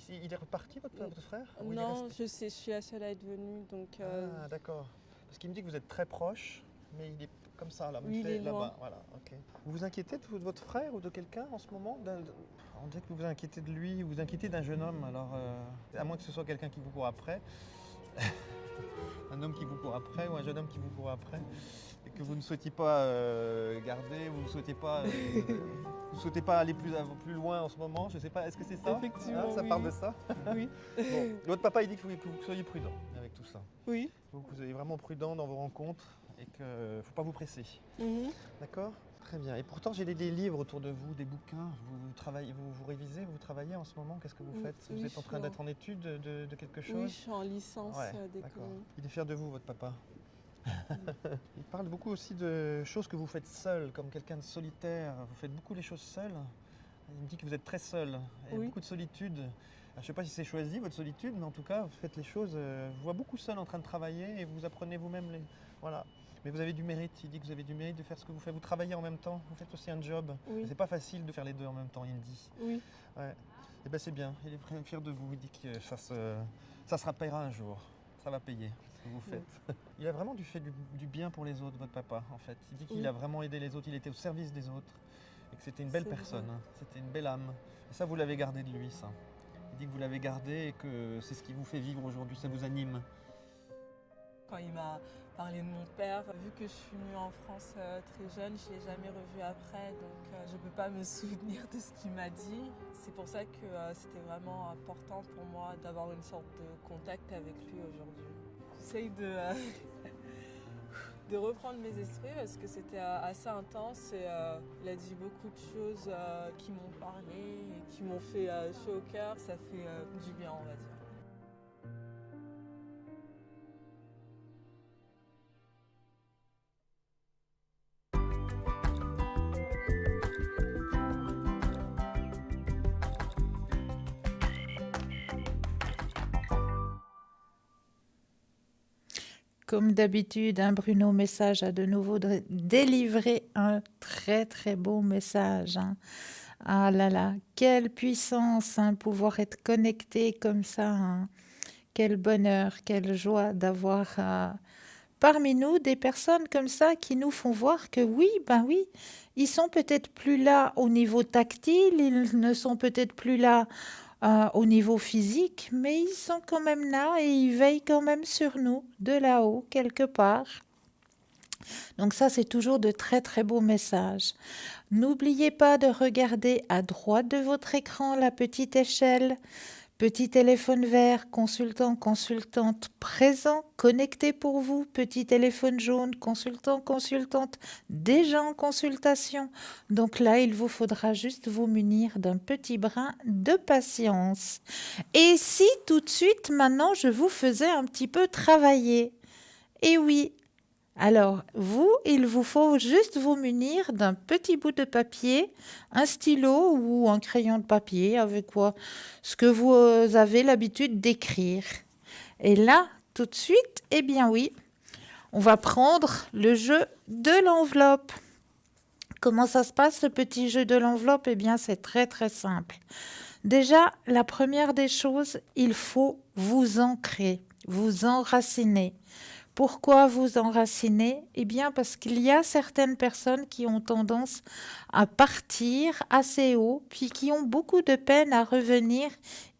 Il est reparti votre frère? Ou il est Non, resté je sais, je suis la seule à être venue, donc Ah d'accord. Parce qu'il me dit que vous êtes très proche, mais il est comme ça là. Oui, il est là-bas. loin. Voilà. Ok. Vous vous inquiétez de votre frère ou de quelqu'un en ce moment? On dirait que vous vous inquiétez de lui, vous vous inquiétez d'un jeune homme. Alors à moins que ce soit quelqu'un qui vous court après. Un homme qui vous court après ou un jeune homme qui vous court après et que vous ne souhaitiez pas garder, vous ne souhaitez pas, vous souhaitez pas aller plus loin en ce moment. Je sais pas, est-ce que c'est ça? Effectivement, Ça oui. part de ça. Oui. Bon, votre papa il dit que vous soyez prudent avec tout ça. Oui. Donc vous soyez vraiment prudent dans vos rencontres et qu'il ne faut pas vous presser. Mhm. D'accord? Très bien. Et pourtant j'ai des livres autour de vous, des bouquins. Vous travaillez, vous révisez, vous travaillez en ce moment. Qu'est-ce que vous Oui, faites? Vous oui, êtes en je train suis d'être en étude de quelque chose? Oui, je suis en licence Ouais, d'accord. d'économie. Il est fier de vous, votre papa. Il parle beaucoup aussi de choses que vous faites seul, comme quelqu'un de solitaire. Vous faites beaucoup les choses seul. Il me dit que vous êtes très seul. Il y a Oui. beaucoup de solitude. Alors, je ne sais pas si c'est choisi, votre solitude, mais en tout cas, vous faites les choses. Je vous vois beaucoup seul en train de travailler et vous apprenez vous-même les. Voilà. Mais vous avez du mérite. Il dit que vous avez du mérite de faire ce que vous faites. Vous travaillez en même temps. Vous faites aussi un job. Oui. C'est pas facile de faire les deux en même temps, il me dit. Oui. Ouais. Et ben c'est bien. Il est fier de vous. Il dit que ça se rappellera un jour. Ça va payer ce que vous faites. Il a vraiment fait du bien pour les autres, votre papa, en fait. Il dit qu'il Oui. a vraiment aidé les autres. Il était au service des autres. Et que c'était une belle C'est personne. vrai. C'était une belle âme. Et ça, vous l'avez gardé de lui, ça. Il dit que vous l'avez gardé et que c'est ce qui vous fait vivre aujourd'hui. Ça vous anime. Quand il m'a parlé de mon père, vu que je suis venue en France très jeune, je ne l'ai jamais revu après, donc je ne peux pas me souvenir de ce qu'il m'a dit. C'est pour ça que c'était vraiment important pour moi d'avoir une sorte de contact avec lui aujourd'hui. J'essaye de reprendre mes esprits parce que c'était assez intense et il a dit beaucoup de choses qui m'ont parlé et qui m'ont fait chaud au cœur. Ça fait du bien, on va dire. Comme d'habitude, Bruno Message a de nouveau délivré un très très beau message. Ah là là, quelle puissance, pouvoir être connecté comme ça. Quel bonheur, quelle joie d'avoir parmi nous des personnes comme ça qui nous font voir que oui, ils sont peut-être plus là au niveau tactile, ils ne sont peut-être plus là au niveau physique, mais ils sont quand même là et ils veillent quand même sur nous, de là-haut, quelque part. Donc ça, c'est toujours de très très beaux messages. N'oubliez pas de regarder à droite de votre écran la petite échelle Petit téléphone vert, consultant, consultante présent, connecté pour vous. Petit téléphone jaune, consultant, consultante déjà en consultation. Donc là, il vous faudra juste vous munir d'un petit brin de patience. Et si tout de suite, maintenant, je vous faisais un petit peu travailler? Eh oui. Alors, il vous faut juste vous munir d'un petit bout de papier, un stylo ou un crayon de papier avec quoi ce que vous avez l'habitude d'écrire. Et là, tout de suite, eh bien oui, on va prendre le jeu de l'enveloppe. Comment ça se passe, ce petit jeu de l'enveloppe? Eh bien, c'est très très simple. Déjà, la première des choses, il faut vous ancrer, vous enraciner. Pourquoi vous enraciner? Eh bien, parce qu'il y a certaines personnes qui ont tendance à partir assez haut, puis qui ont beaucoup de peine à revenir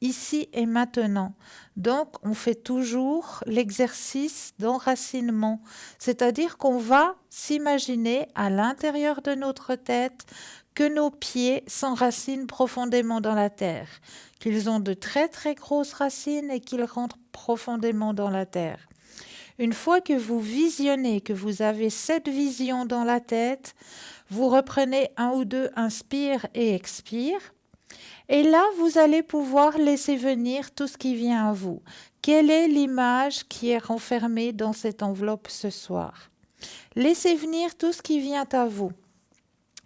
ici et maintenant. Donc, on fait toujours l'exercice d'enracinement, c'est-à-dire qu'on va s'imaginer à l'intérieur de notre tête que nos pieds s'enracinent profondément dans la terre, qu'ils ont de très très grosses racines et qu'ils rentrent profondément dans la terre. Une fois que vous visionnez, que vous avez cette vision dans la tête, vous reprenez un ou deux inspire et expire. Et là, vous allez pouvoir laisser venir tout ce qui vient à vous. Quelle est l'image qui est renfermée dans cette enveloppe ce soir? Laissez venir tout ce qui vient à vous.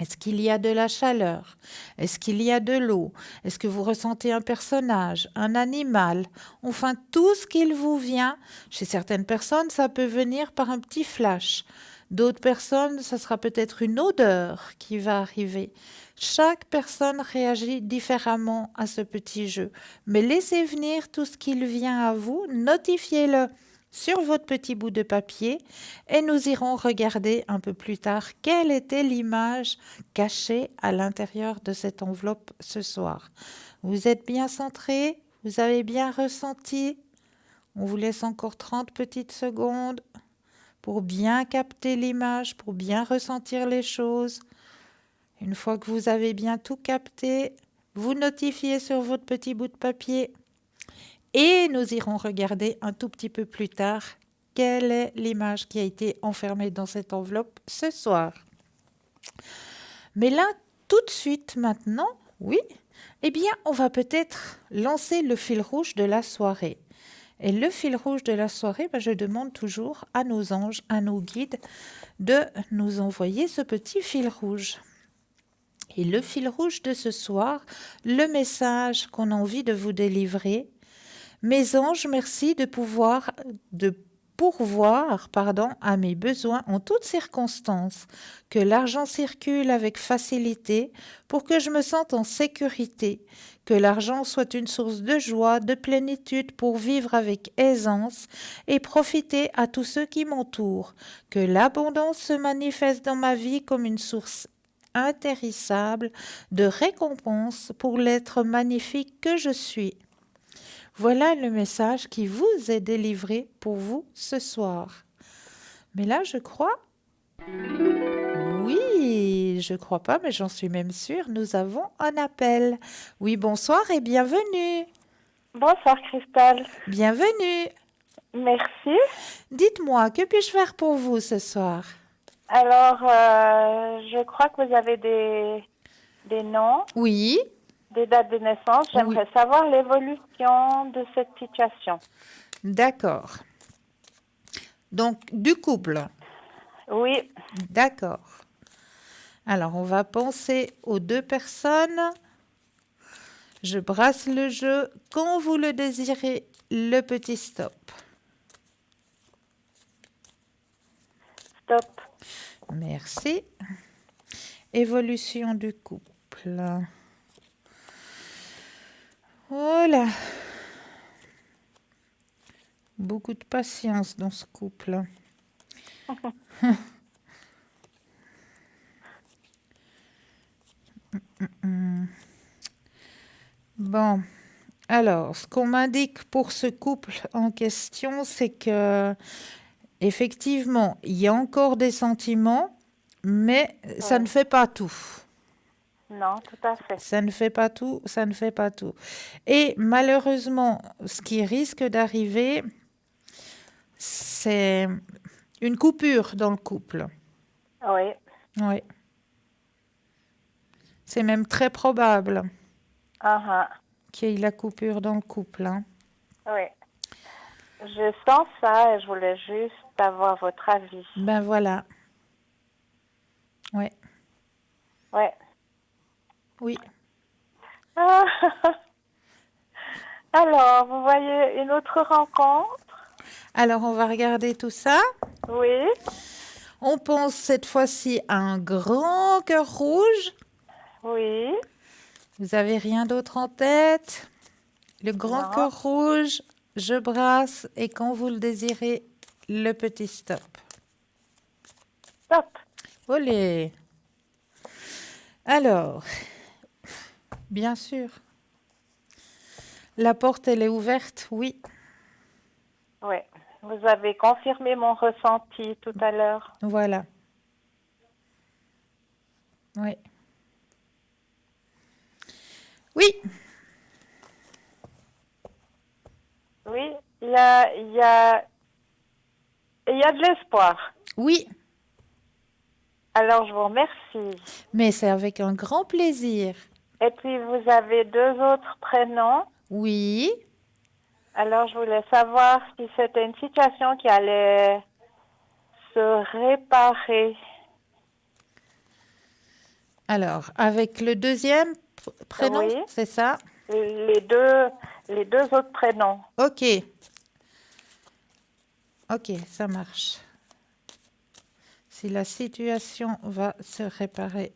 Est-ce qu'il y a de la chaleur? Est-ce qu'il y a de l'eau? Est-ce que vous ressentez un personnage, un animal? Enfin, tout ce qu'il vous vient. Chez certaines personnes, ça peut venir par un petit flash. D'autres personnes, ça sera peut-être une odeur qui va arriver. Chaque personne réagit différemment à ce petit jeu. Mais laissez venir tout ce qu'il vient à vous, notifiez-le sur votre petit bout de papier et nous irons regarder un peu plus tard quelle était l'image cachée à l'intérieur de cette enveloppe ce soir. Vous êtes bien centré? Vous avez bien ressenti? On vous laisse encore 30 petites secondes pour bien capter l'image, pour bien ressentir les choses. Une fois que vous avez bien tout capté, vous notifiez sur votre petit bout de papier. Et nous irons regarder un tout petit peu plus tard quelle est l'image qui a été enfermée dans cette enveloppe ce soir. Mais là, tout de suite maintenant, oui, eh bien, on va peut-être lancer le fil rouge de la soirée. Et le fil rouge de la soirée, je demande toujours à nos anges, à nos guides, de nous envoyer ce petit fil rouge. Et le fil rouge de ce soir, le message qu'on a envie de vous délivrer. Mes anges, merci de pourvoir à mes besoins en toutes circonstances, que l'argent circule avec facilité pour que je me sente en sécurité, que l'argent soit une source de joie, de plénitude pour vivre avec aisance et profiter à tous ceux qui m'entourent, que l'abondance se manifeste dans ma vie comme une source intéressable de récompense pour l'être magnifique que je suis. Voilà le message qui vous est délivré pour vous ce soir. Mais là, je crois... Oui, je crois pas, mais j'en suis même sûre, nous avons un appel. Oui, bonsoir et bienvenue. Bonsoir Christelle. Bienvenue. Merci. Dites-moi, que puis-je faire pour vous ce soir? Alors, je crois que vous avez des noms. Oui. Des dates de naissance. J'aimerais savoir l'évolution de cette situation. D'accord. Donc, du couple. Oui. D'accord. Alors, on va penser aux deux personnes. Je brasse le jeu. Quand vous le désirez, le petit stop. Stop. Merci. Évolution du couple. Voilà. Beaucoup de patience dans ce couple. Bon, alors, ce qu'on m'indique pour ce couple en question, c'est que effectivement, il y a encore des sentiments, mais ça ne fait pas tout. Non, tout à fait. Ça ne fait pas tout, ça ne fait pas tout. Et malheureusement, ce qui risque d'arriver, c'est une coupure dans le couple. Oui, Oui. C'est même très probable ah, qu'il y ait la coupure dans le couple, hein. oui. Je sens ça et je voulais juste avoir votre avis. Ben voilà. Ouais. Ouais. Oui. Ah. Alors, vous voyez une autre rencontre? Alors, on va regarder tout ça. Oui, On pense cette fois-ci à un grand cœur rouge. oui. Vous avez rien d'autre en tête? Le grand Non. cœur rouge, je brasse et quand vous le désirez, le petit stop. Stop. Olé! Alors, bien sûr. La porte, elle est ouverte, oui. Oui. Vous avez confirmé mon ressenti tout à l'heure. Voilà. Oui. Oui, Oui, il y a de l'espoir. oui. Alors, je vous remercie. Mais c'est avec un grand plaisir. Et puis, vous avez 2 autres prénoms. Oui. Alors, je voulais savoir si c'était une situation qui allait se réparer. Alors, avec le deuxième prénom, Oui. c'est ça? Les deux autres prénoms. Ok. Ok, ça marche. Si la situation va se réparer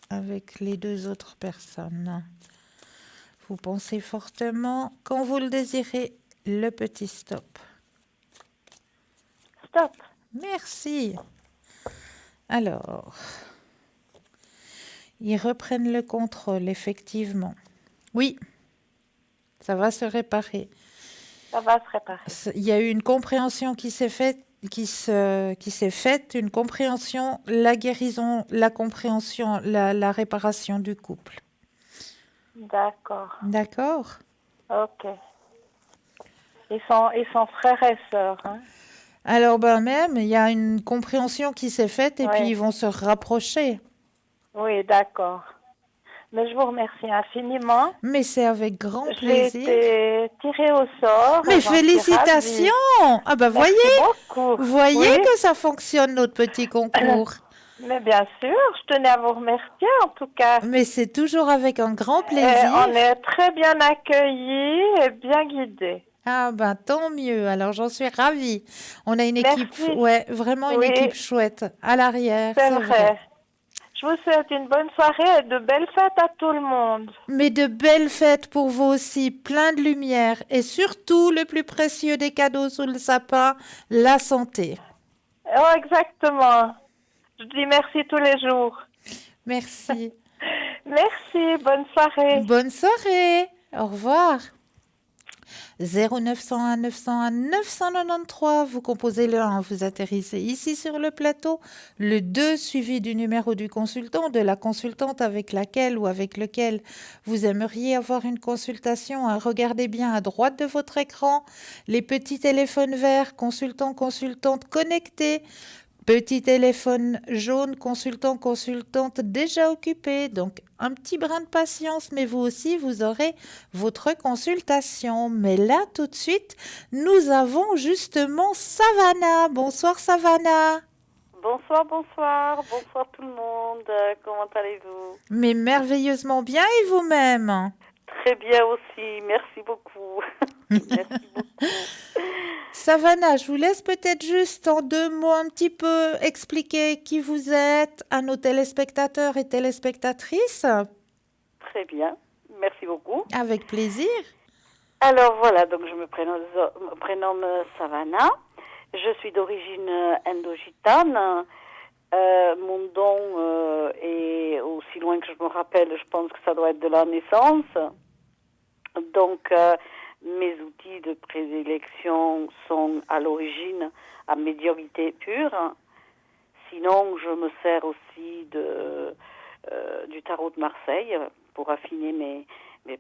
avec les 2 autres personnes, vous pensez fortement, quand vous le désirez, le petit stop. Stop. Merci. Alors, ils reprennent le contrôle, effectivement. Oui, ça va se réparer. Ça va se réparer. Il y a eu une compréhension qui s'est faite, une compréhension, la guérison, la compréhension, la réparation du couple. D'accord. D'accord? Ok. Ils sont frères et sœurs, hein? Alors, ben même, il y a une compréhension qui s'est faite et Oui. puis ils vont se rapprocher. Oui, d'accord. Mais je vous remercie infiniment. Mais c'est avec grand J'ai plaisir. été tirée au sort. Mais et j'en suis félicitations! ravie. Ah ben Merci beaucoup. voyez Oui. que ça fonctionne notre petit concours. Mais bien sûr, je tenais à vous remercier en tout cas. Mais c'est toujours avec un grand Et plaisir. on est très bien accueillis et bien guidés. Ah ben tant mieux. Alors j'en suis ravie. On a une équipe, Merci. ouais, vraiment une Oui. équipe chouette à l'arrière. C'est vrai. Je vous souhaite une bonne soirée et de belles fêtes à tout le monde. Mais de belles fêtes pour vous aussi, plein de lumière et surtout le plus précieux des cadeaux sous le sapin, la santé. Oh, exactement. Je dis merci tous les jours. Merci. Merci, bonne soirée. Bonne soirée. Au revoir. 0901 901 993, vous composez le 1, vous atterrissez ici sur le plateau, le 2 suivi du numéro du consultant, de la consultante avec laquelle ou avec lequel vous aimeriez avoir une consultation. Regardez bien à droite de votre écran, les petits téléphones verts, consultant, consultante connectés. Petit téléphone jaune, consultant, consultante déjà occupé. Donc, un petit brin de patience, mais vous aussi, vous aurez votre consultation. Mais là, tout de suite, nous avons justement Savannah. Bonsoir, Savannah. Bonsoir, bonsoir. Bonsoir tout le monde. Comment allez-vous? Mais merveilleusement bien et vous-même? Très bien aussi. Merci beaucoup. Merci beaucoup. Savannah, je vous laisse peut-être juste en 2 mots un petit peu expliquer qui vous êtes à nos téléspectateurs et téléspectatrices. Très bien. Merci beaucoup. Avec plaisir. Alors voilà, donc je me prénomme Savannah. Je suis d'origine indo-gitane. Mon don est, aussi loin que je me rappelle, je pense que ça doit être de la naissance. Donc, mes outils de prédilection sont à l'origine à médiumnité pure. Sinon, je me sers aussi du tarot de Marseille pour affiner mes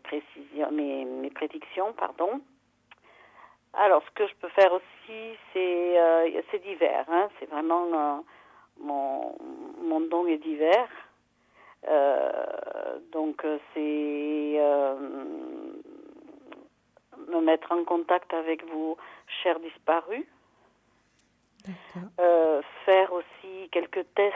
prédictions, pardon. Alors, ce que je peux faire aussi, c'est divers. Hein, c'est vraiment mon don est divers. Donc, c'est me mettre en contact avec vos chers disparus. Faire aussi quelques tests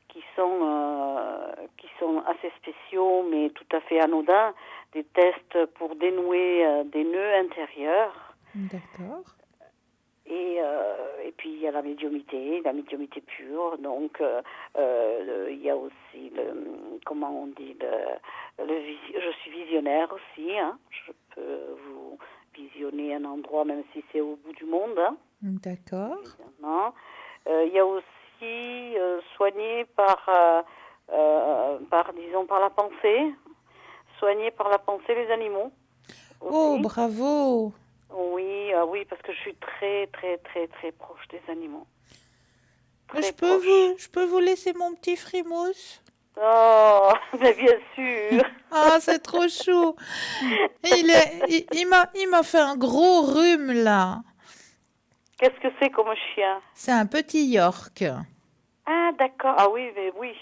qui sont assez spéciaux, mais tout à fait anodins. Des tests pour dénouer des nœuds intérieurs. D'accord. Et puis il y a la médiumnité pure. Donc il y a aussi comment on dit je suis visionnaire aussi. Hein. Je peux vous visionner un endroit même si c'est au bout du monde. Hein. D'accord. Évidemment. Il y a aussi soigner par la pensée. Soigner par la pensée les animaux. Aussi. Oh, bravo! Oui, oui, parce que je suis très, très, très, très proche des animaux. Je peux vous laisser mon petit frimousse? Oh, mais bien sûr. Ah, c'est trop chou. Il m'a fait un gros rhume, là. Qu'est-ce que c'est comme chien? C'est un petit York. Ah, d'accord. Ah oui, mais oui.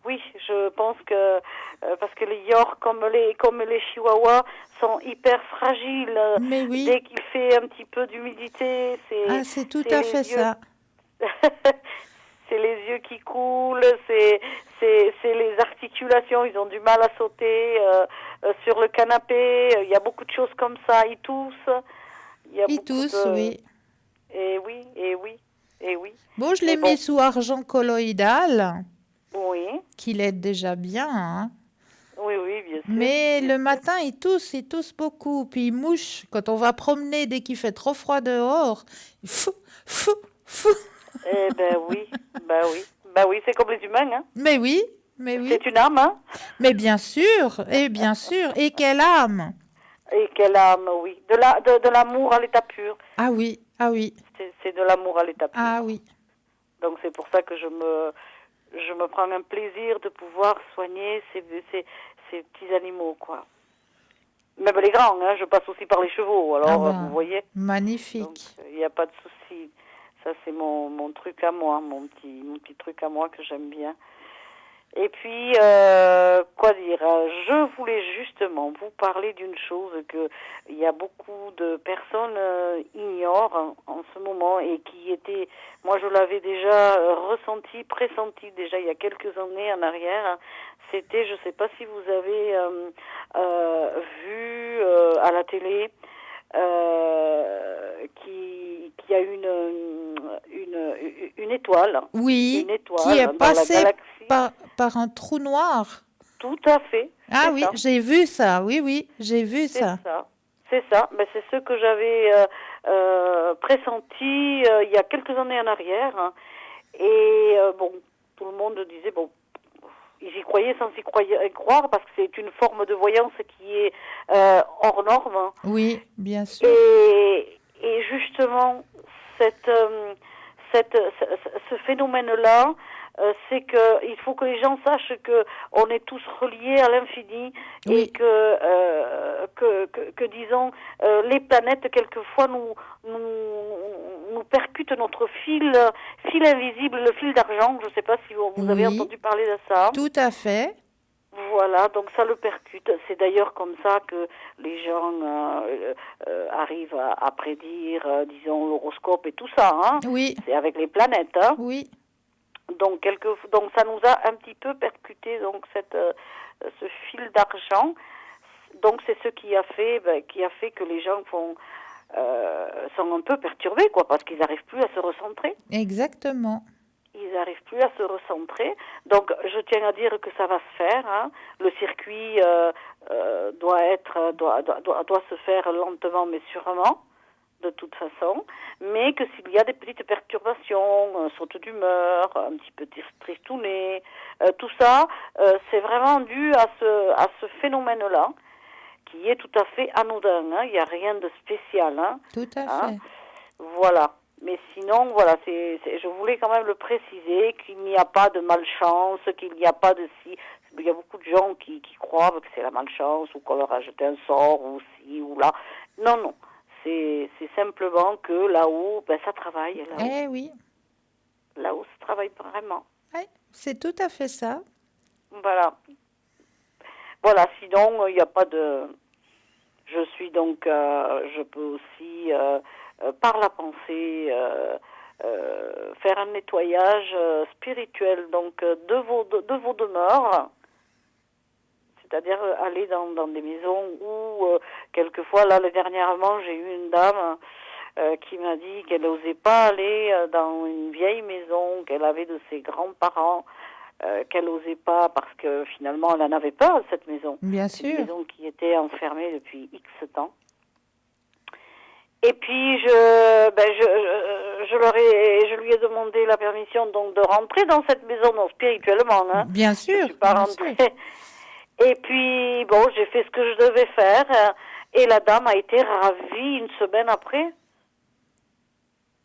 Oui, je pense que parce que les York comme les Chihuahuas sont hyper fragiles. Mais oui. Dès qu'il fait un petit peu d'humidité, c'est tout à fait ça. C'est les yeux qui coulent, c'est les articulations, ils ont du mal à sauter sur le canapé. Il y a beaucoup de choses comme ça. Ils toussent. Ils toussent, oui. Et oui. Bon, je l'ai mis sous argent colloïdal. Oui. Qui l'aide déjà bien. Hein. Oui, bien sûr. Mais le matin, il tousse beaucoup. Puis il mouche. Quand on va promener, dès qu'il fait trop froid dehors, il fou. Eh ben oui. Bah oui, c'est comme les humains. Hein. Mais oui. C'est une âme, hein. Mais bien sûr. Et quelle âme. Et quelle âme, oui. De l'amour à l'état pur. Ah oui. C'est de l'amour à l'état pur. Ah oui. Donc c'est pour ça que je me prends un plaisir de pouvoir soigner ces petits animaux, quoi. Même les grands, hein, je passe aussi par les chevaux, alors vous voyez. Magnifique. Il n'y a pas de souci. Ça, c'est mon truc à moi, mon petit truc à moi que j'aime bien. Et puis, quoi dire, je voulais justement vous parler d'une chose que il y a beaucoup de personnes ignorent en ce moment et qui était, moi je l'avais déjà pressenti déjà il y a quelques années en arrière. C'était, je ne sais pas si vous avez vu à la télé qui a une étoile. Oui, une étoile qui est passée par un trou noir. Tout à fait. Ah oui, j'ai vu ça. Oui, j'ai vu ça. C'est ça. Mais c'est ce que j'avais pressenti il y a quelques années en arrière. Hein. Et bon, tout le monde disait, bon, ils y croyaient sans y croire parce que c'est une forme de voyance qui est hors norme. Hein. Oui, bien sûr. Et justement, ce phénomène-là, c'est que il faut que les gens sachent que on est tous reliés à l'infini et que disons les planètes quelquefois nous percutent notre fil invisible, le fil d'argent. Je ne sais pas si vous avez entendu parler de ça. Tout à fait. Voilà, donc ça le percute. C'est d'ailleurs comme ça que les gens arrivent à prédire, disons, l'horoscope et tout ça. Hein. Oui. C'est avec les planètes. Hein. Oui. Donc ça nous a un petit peu percuté donc ce fil d'argent. Donc c'est ce qui a fait que les gens sont un peu perturbés, quoi, parce qu'ils n'arrivent plus à se recentrer. Exactement. Ils n'arrivent plus à se recentrer. Donc, je tiens à dire que ça va se faire. Hein. Le circuit doit se faire lentement, mais sûrement, de toute façon. Mais que s'il y a des petites perturbations, saute d'humeur, un petit peu tristouné, tout ça, c'est vraiment dû à ce phénomène-là, qui est tout à fait anodin. Hein. Il n'y a rien de spécial. Hein. Tout à fait. Voilà. Mais sinon, voilà, je voulais quand même le préciser, qu'il n'y a pas de malchance, qu'il n'y a pas de si. Il y a beaucoup de gens qui croient que c'est la malchance ou qu'on leur a jeté un sort ou ci ou là. Non, non. C'est simplement que là-haut, ça travaille. Là-haut. Eh oui. Là-haut, ça travaille vraiment. Oui, c'est tout à fait ça. Voilà. Voilà, sinon, il n'y a pas de... Je suis donc... je peux aussi, par la pensée... faire un nettoyage spirituel donc de vos demeures, c'est-à-dire aller dans des maisons où quelquefois là dernièrement j'ai eu une dame qui m'a dit qu'elle n'osait pas aller dans une vieille maison qu'elle avait de ses grands-parents, qu'elle n'osait pas parce que finalement elle en avait peur de cette maison. Bien sûr. Une maison qui était enfermée depuis X temps. Et puis je lui ai demandé la permission donc de rentrer dans cette maison, non spirituellement, hein. Bien sûr. Je suis pas rentrée. Et puis bon, j'ai fait ce que je devais faire, et la dame a été ravie une semaine après.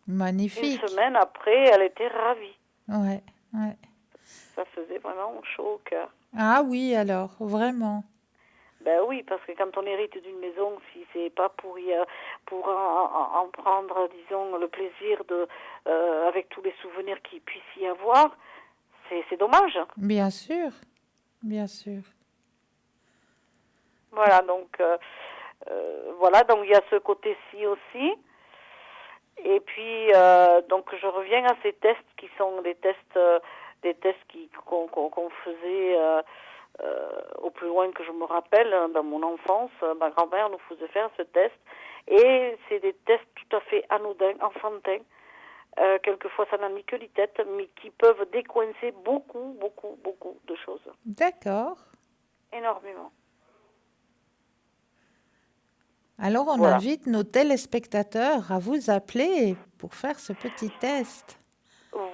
Magnifique. Une semaine après, elle était ravie. Ouais. Ça faisait vraiment chaud au cœur. Ah oui, alors, vraiment. Ben oui, parce que quand on hérite d'une maison, si c'est pas pour en prendre, disons, le plaisir avec tous les souvenirs qu'il puisse y avoir, c'est dommage. Bien sûr, bien sûr. Voilà, donc il y a ce côté-ci aussi. Et puis donc je reviens à ces tests qui sont des tests qu'on faisait. Au plus loin que je me rappelle, dans mon enfance, ma grand-mère nous faisait faire ce test. Et c'est des tests tout à fait anodins, enfantins. Quelquefois, ça n'a ni queue ni tête, mais qui peuvent décoincer beaucoup, beaucoup, beaucoup de choses. D'accord. Énormément. Alors, on invite nos téléspectateurs à vous appeler pour faire ce petit test.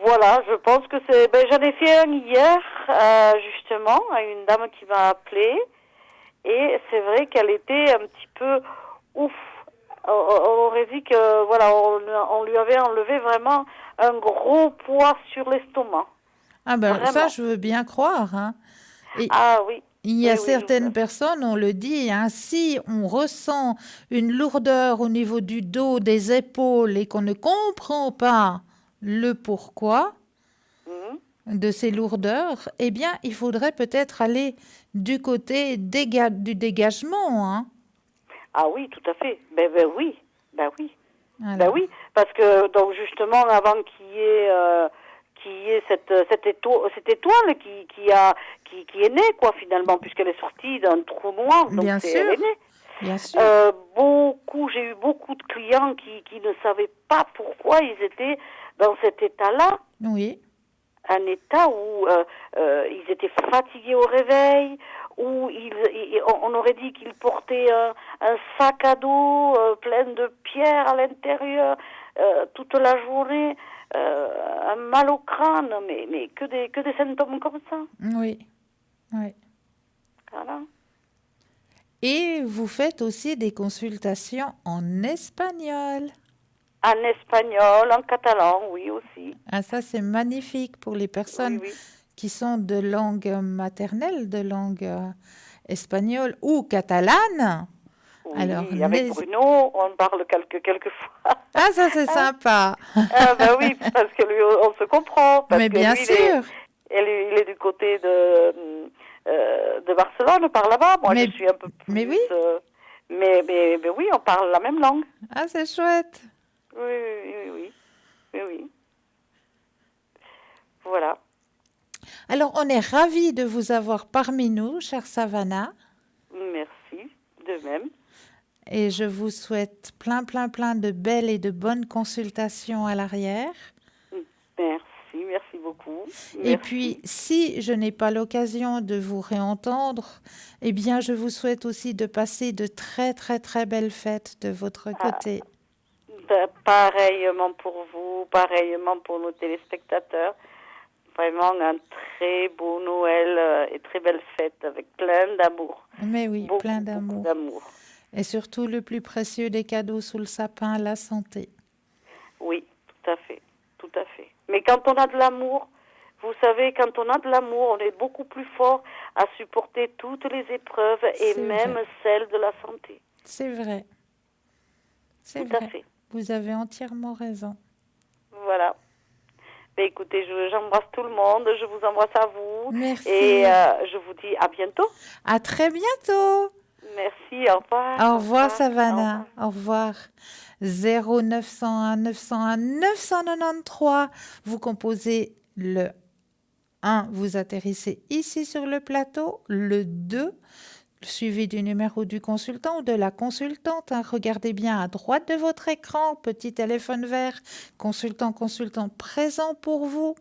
Voilà, je pense que c'est... j'en ai fait un hier, justement, à une dame qui m'a appelée. Et c'est vrai qu'elle était un petit peu ouf. On aurait dit que, voilà, on lui avait enlevé vraiment un gros poids sur l'estomac. Ah ben, vraiment. Ça, je veux bien croire. Hein. Et ah oui. Il y a certaines personnes, on le dit, hein, si on ressent une lourdeur au niveau du dos, des épaules et qu'on ne comprend pas le pourquoi de ces lourdeurs, eh bien, il faudrait peut-être aller du côté du dégagement. Hein. Ah oui, tout à fait. Oui. Alors. Ben oui, parce que donc justement avant qu'il y ait cette étoile qui est née quoi finalement puisqu'elle est sortie d'un trou noir donc Bien sûr. Elle est née. Bien sûr. J'ai eu beaucoup de clients qui ne savaient pas pourquoi ils étaient dans cet état-là. Oui. Un état où ils étaient fatigués au réveil, où on aurait dit qu'ils portaient un sac à dos plein de pierres à l'intérieur toute la journée, un mal au crâne, mais que des symptômes comme ça. Oui. Voilà. Et vous faites aussi des consultations en espagnol. En espagnol, en catalan, oui aussi. Ah, ça, c'est magnifique pour les personnes qui sont de langue maternelle, de langue espagnole ou catalane. Oui, alors, avec Bruno, on parle quelques fois. Ah, ça, c'est sympa. Ah, ben oui, parce que lui, on se comprend. Parce Mais que bien lui, sûr. Il est du côté de Barcelone, par là-bas. Moi, je suis un peu plus... Mais oui. Mais oui, on parle la même langue. Ah, c'est chouette. Oui. Voilà. Alors, on est ravis de vous avoir parmi nous, chère Savannah. Merci, de même. Et je vous souhaite plein de belles et de bonnes consultations à l'arrière. Merci beaucoup. Et puis, si je n'ai pas l'occasion de vous réentendre, eh bien, je vous souhaite aussi de passer de très belles fêtes de votre côté. Pareillement pour vous, pareillement pour nos téléspectateurs. Vraiment un très beau Noël et très belle fête avec plein d'amour. Mais oui, plein d'amour. Et surtout, le plus précieux des cadeaux sous le sapin, la santé. Oui, Tout à fait, tout à fait. Mais quand on a de l'amour, vous savez, quand on a de l'amour, on est beaucoup plus fort à supporter toutes les épreuves et C'est même vrai. celles de la santé. C'est vrai. C'est Tout à vrai. fait. Vous avez entièrement raison. Voilà. Mais écoutez, j'embrasse tout le monde, je vous embrasse à vous. Merci. Et je vous dis à bientôt. À très bientôt. Merci, au revoir. Au revoir, Savannah. Au revoir. 0901 901 993. Vous composez le 1, vous atterrissez ici sur le plateau. Le 2, suivi du numéro du consultant ou de la consultante. Regardez bien à droite de votre écran, petit téléphone vert, consultant présent pour vous.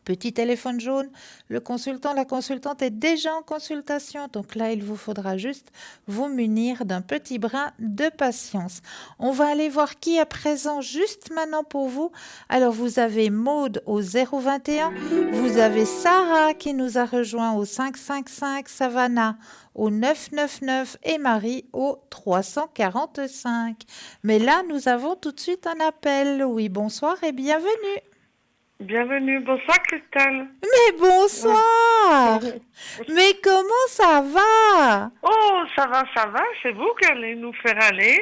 Petit téléphone jaune, le consultant, la consultante est déjà en consultation. Donc là, il vous faudra juste vous munir d'un petit brin de patience. On va aller voir qui est présent juste maintenant pour vous. Alors, vous avez Maude au 021. Vous avez Sarah qui nous a rejoint au 555, Savannah au 999 et Marie au 345. Mais là, nous avons tout de suite un appel. Oui, bonsoir et bienvenue. Bienvenue, bonsoir Christelle. Mais bonsoir. Mais comment ça va? Oh, ça va, c'est vous qui allez nous faire aller.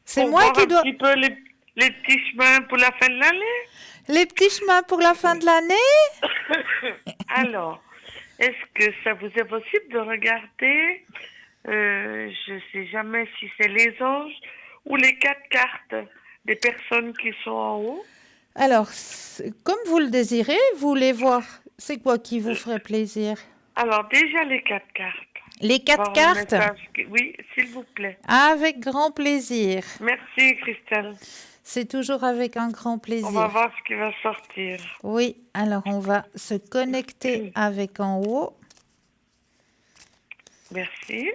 C'est moi qui dois... un petit peu les petits chemins pour la fin de l'année. Les petits chemins pour la fin de l'année? Alors, est-ce que ça vous est possible de regarder, je sais jamais si c'est les anges ou les 4 cartes des personnes qui sont en haut? Alors, comme vous le désirez, vous voulez voir, c'est quoi qui vous ferait plaisir? Alors, déjà les 4 cartes. Les 4 cartes? Oui, s'il vous plaît. Avec grand plaisir. Merci, Christelle. C'est toujours avec un grand plaisir. On va voir ce qui va sortir. Oui, alors on va se connecter avec en haut. Merci.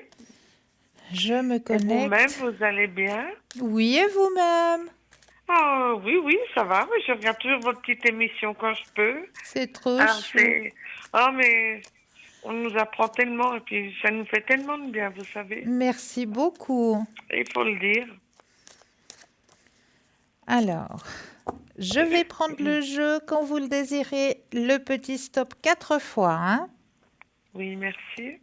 Je me connecte. Et vous-même, vous allez bien? Oui, et vous-même? Oh, oui, ça va. Je regarde toujours votre petite émission quand je peux. C'est trop chou. Oh, mais on nous apprend tellement et puis ça nous fait tellement de bien, vous savez. Merci beaucoup. Il faut le dire. Alors, je vais prendre le jeu quand vous le désirez. Le petit stop 4 fois. Hein? Oui, merci.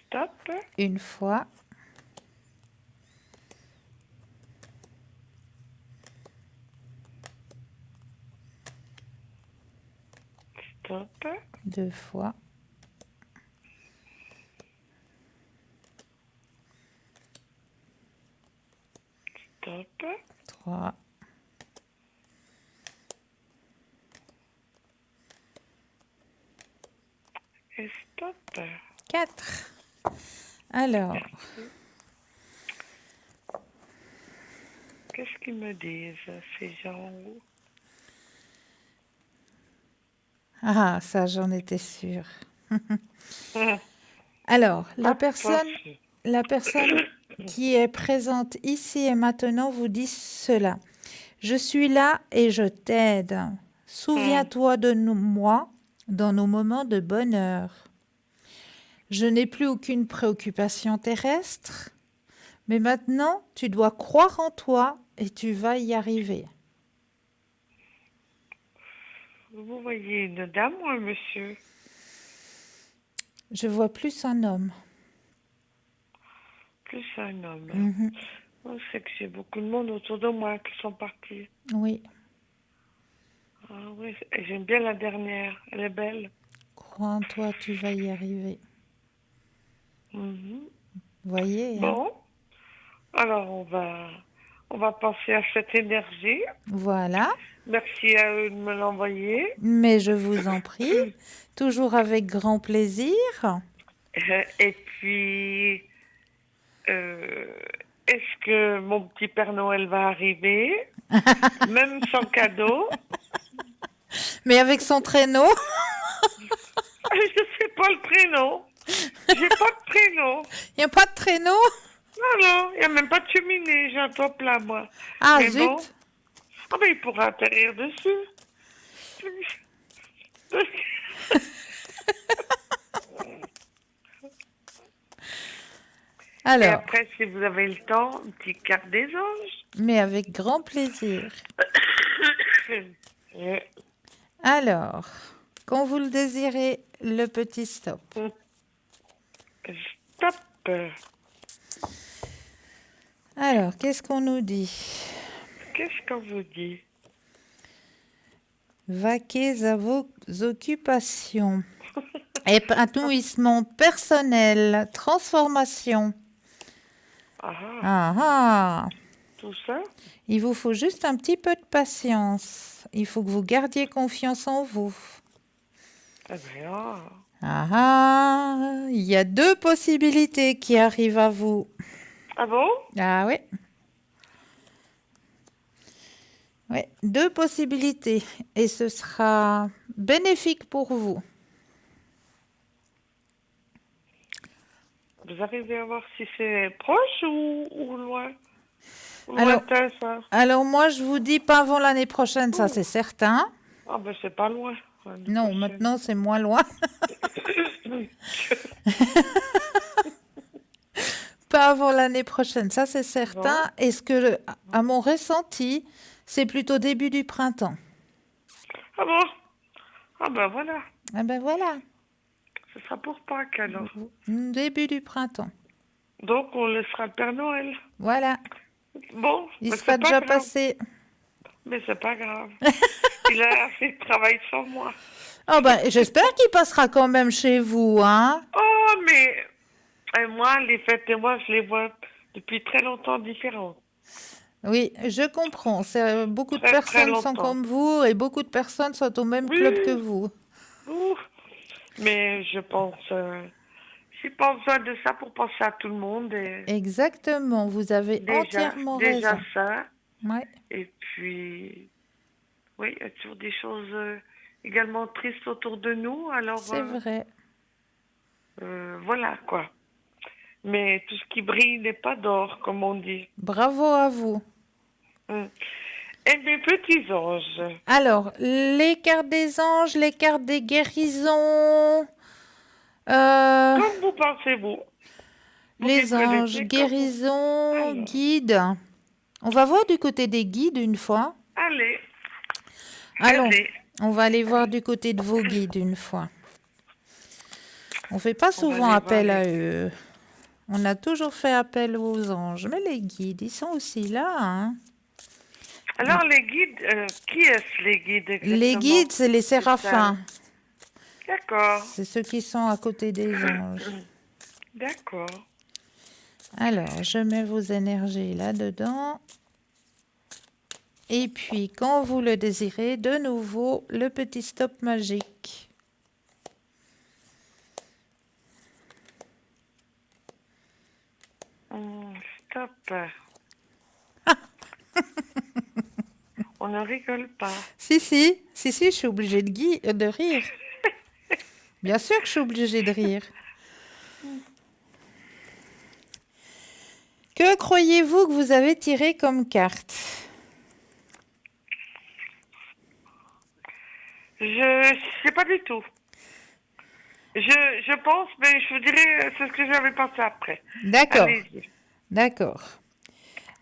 Stop. Une fois. Stop. 2 fois. Stop. 3. Et stop. 4. Alors. Qu'est-ce qu'ils me disent, ces gens? Ah, ça, j'en étais sûre. Alors, la personne qui est présente ici et maintenant vous dit cela. Je suis là et je t'aide. Souviens-toi de moi dans nos moments de bonheur. Je n'ai plus aucune préoccupation terrestre, mais maintenant, tu dois croire en toi et tu vas y arriver. Vous voyez une dame ou un monsieur? Je vois plus un homme. Plus un homme. Mhm. Oh, c'est que j'ai beaucoup de monde autour de moi qui sont partis. Oui. Ah oui, et j'aime bien la dernière. Elle est belle. Crois en toi, tu vas y arriver. Mhm. Voyez. Bon. Hein? Alors, on va penser à cette énergie. Voilà. Merci à eux de me l'envoyer. Mais je vous en prie, toujours avec grand plaisir. Et puis, est-ce que mon petit Père Noël va arriver? Même sans cadeau? Mais avec son traîneau? Je sais pas le prénom. J'ai pas de prénom. Il n'y a pas de traîneau? Non, il n'y a même pas de cheminée. J'ai un toit plat, moi. Ah, mais zut. bon. Ah, mais il pourra atterrir dessus. Et Alors, après, si vous avez le temps, une petite carte des anges. mais avec grand plaisir. Ouais. Alors, quand vous le désirez, le petit stop. Stop. Alors, qu'est-ce qu'on nous dit? Qu'est-ce qu'on vous dit? Vaquez à vos occupations. Épanouissement personnel, transformation. Ah, Ah ah. tout ça? Il vous faut juste un petit peu de patience. Il faut que vous gardiez confiance en vous. Eh bien, Ah ah. Il y a 2 possibilités qui arrivent à vous. ah bon? Ah oui. Oui, 2 possibilités. Et ce sera bénéfique pour vous. Vous arrivez à voir si c'est proche ou loin? Ou Alors- lointain, ça? Alors moi, je vous dis pas avant l'année prochaine, ça c'est certain. Ah ben, c'est pas loin. Non, maintenant c'est moins loin. Pas avant l'année prochaine, ça c'est certain. Est-ce que, à mon ressenti, c'est plutôt début du printemps? Ah bon? Ah ben voilà. Ah ben voilà, Ce sera pour Pâques alors. début du printemps. Donc on laissera le Père Noël. Voilà, Bon, il mais sera c'est pas déjà grave. passé. Mais c'est pas grave. Il a fait le travail sans moi. Oh ben, j'espère qu'il passera quand même chez vous, hein? Oh, mais moi, les fêtes et moi, je les vois depuis très longtemps différentes. Oui, je comprends. Beaucoup de Très, très personnes sont longtemps. comme vous et beaucoup de personnes sont au même club que vous. Ouh. Mais je pense, j'ai pas besoin de ça pour penser à tout le monde. Et Exactement, vous avez entièrement déjà raison. ça. Ouais. Et puis, oui, il y a toujours des choses également tristes autour de nous. Alors, C'est vrai. voilà quoi. Mais tout ce qui brille n'est pas d'or, comme on dit. Bravo à vous. Et mes petits anges. Alors, les cartes des anges, les cartes des guérisons, Comme vous pensez, vous. Vous les les anges, connaissez comme guérisons, Alors. guides. On va voir du côté des guides une fois. Allez. Allons, Allez. on va aller voir du côté de vos guides une fois. On fait pas souvent aller appel voir à eux. On a toujours fait appel aux anges, mais les guides, ils sont aussi là, hein. Alors, les guides, qui est-ce les guides exactement? Les guides, c'est les séraphins. D'accord. C'est ceux qui sont à côté des anges. D'accord. Alors, je mets vos énergies là-dedans. Et puis, quand vous le désirez, de nouveau, le petit stop magique. Stop. On ne rigole pas. Si, je suis obligée de rire. Bien sûr que je suis obligée de rire. Que croyez-vous que vous avez tiré comme carte? Je sais pas du tout. Je pense, mais je vous dirai c'est ce que j'avais pensé après. D'accord. Allez-y. D'accord.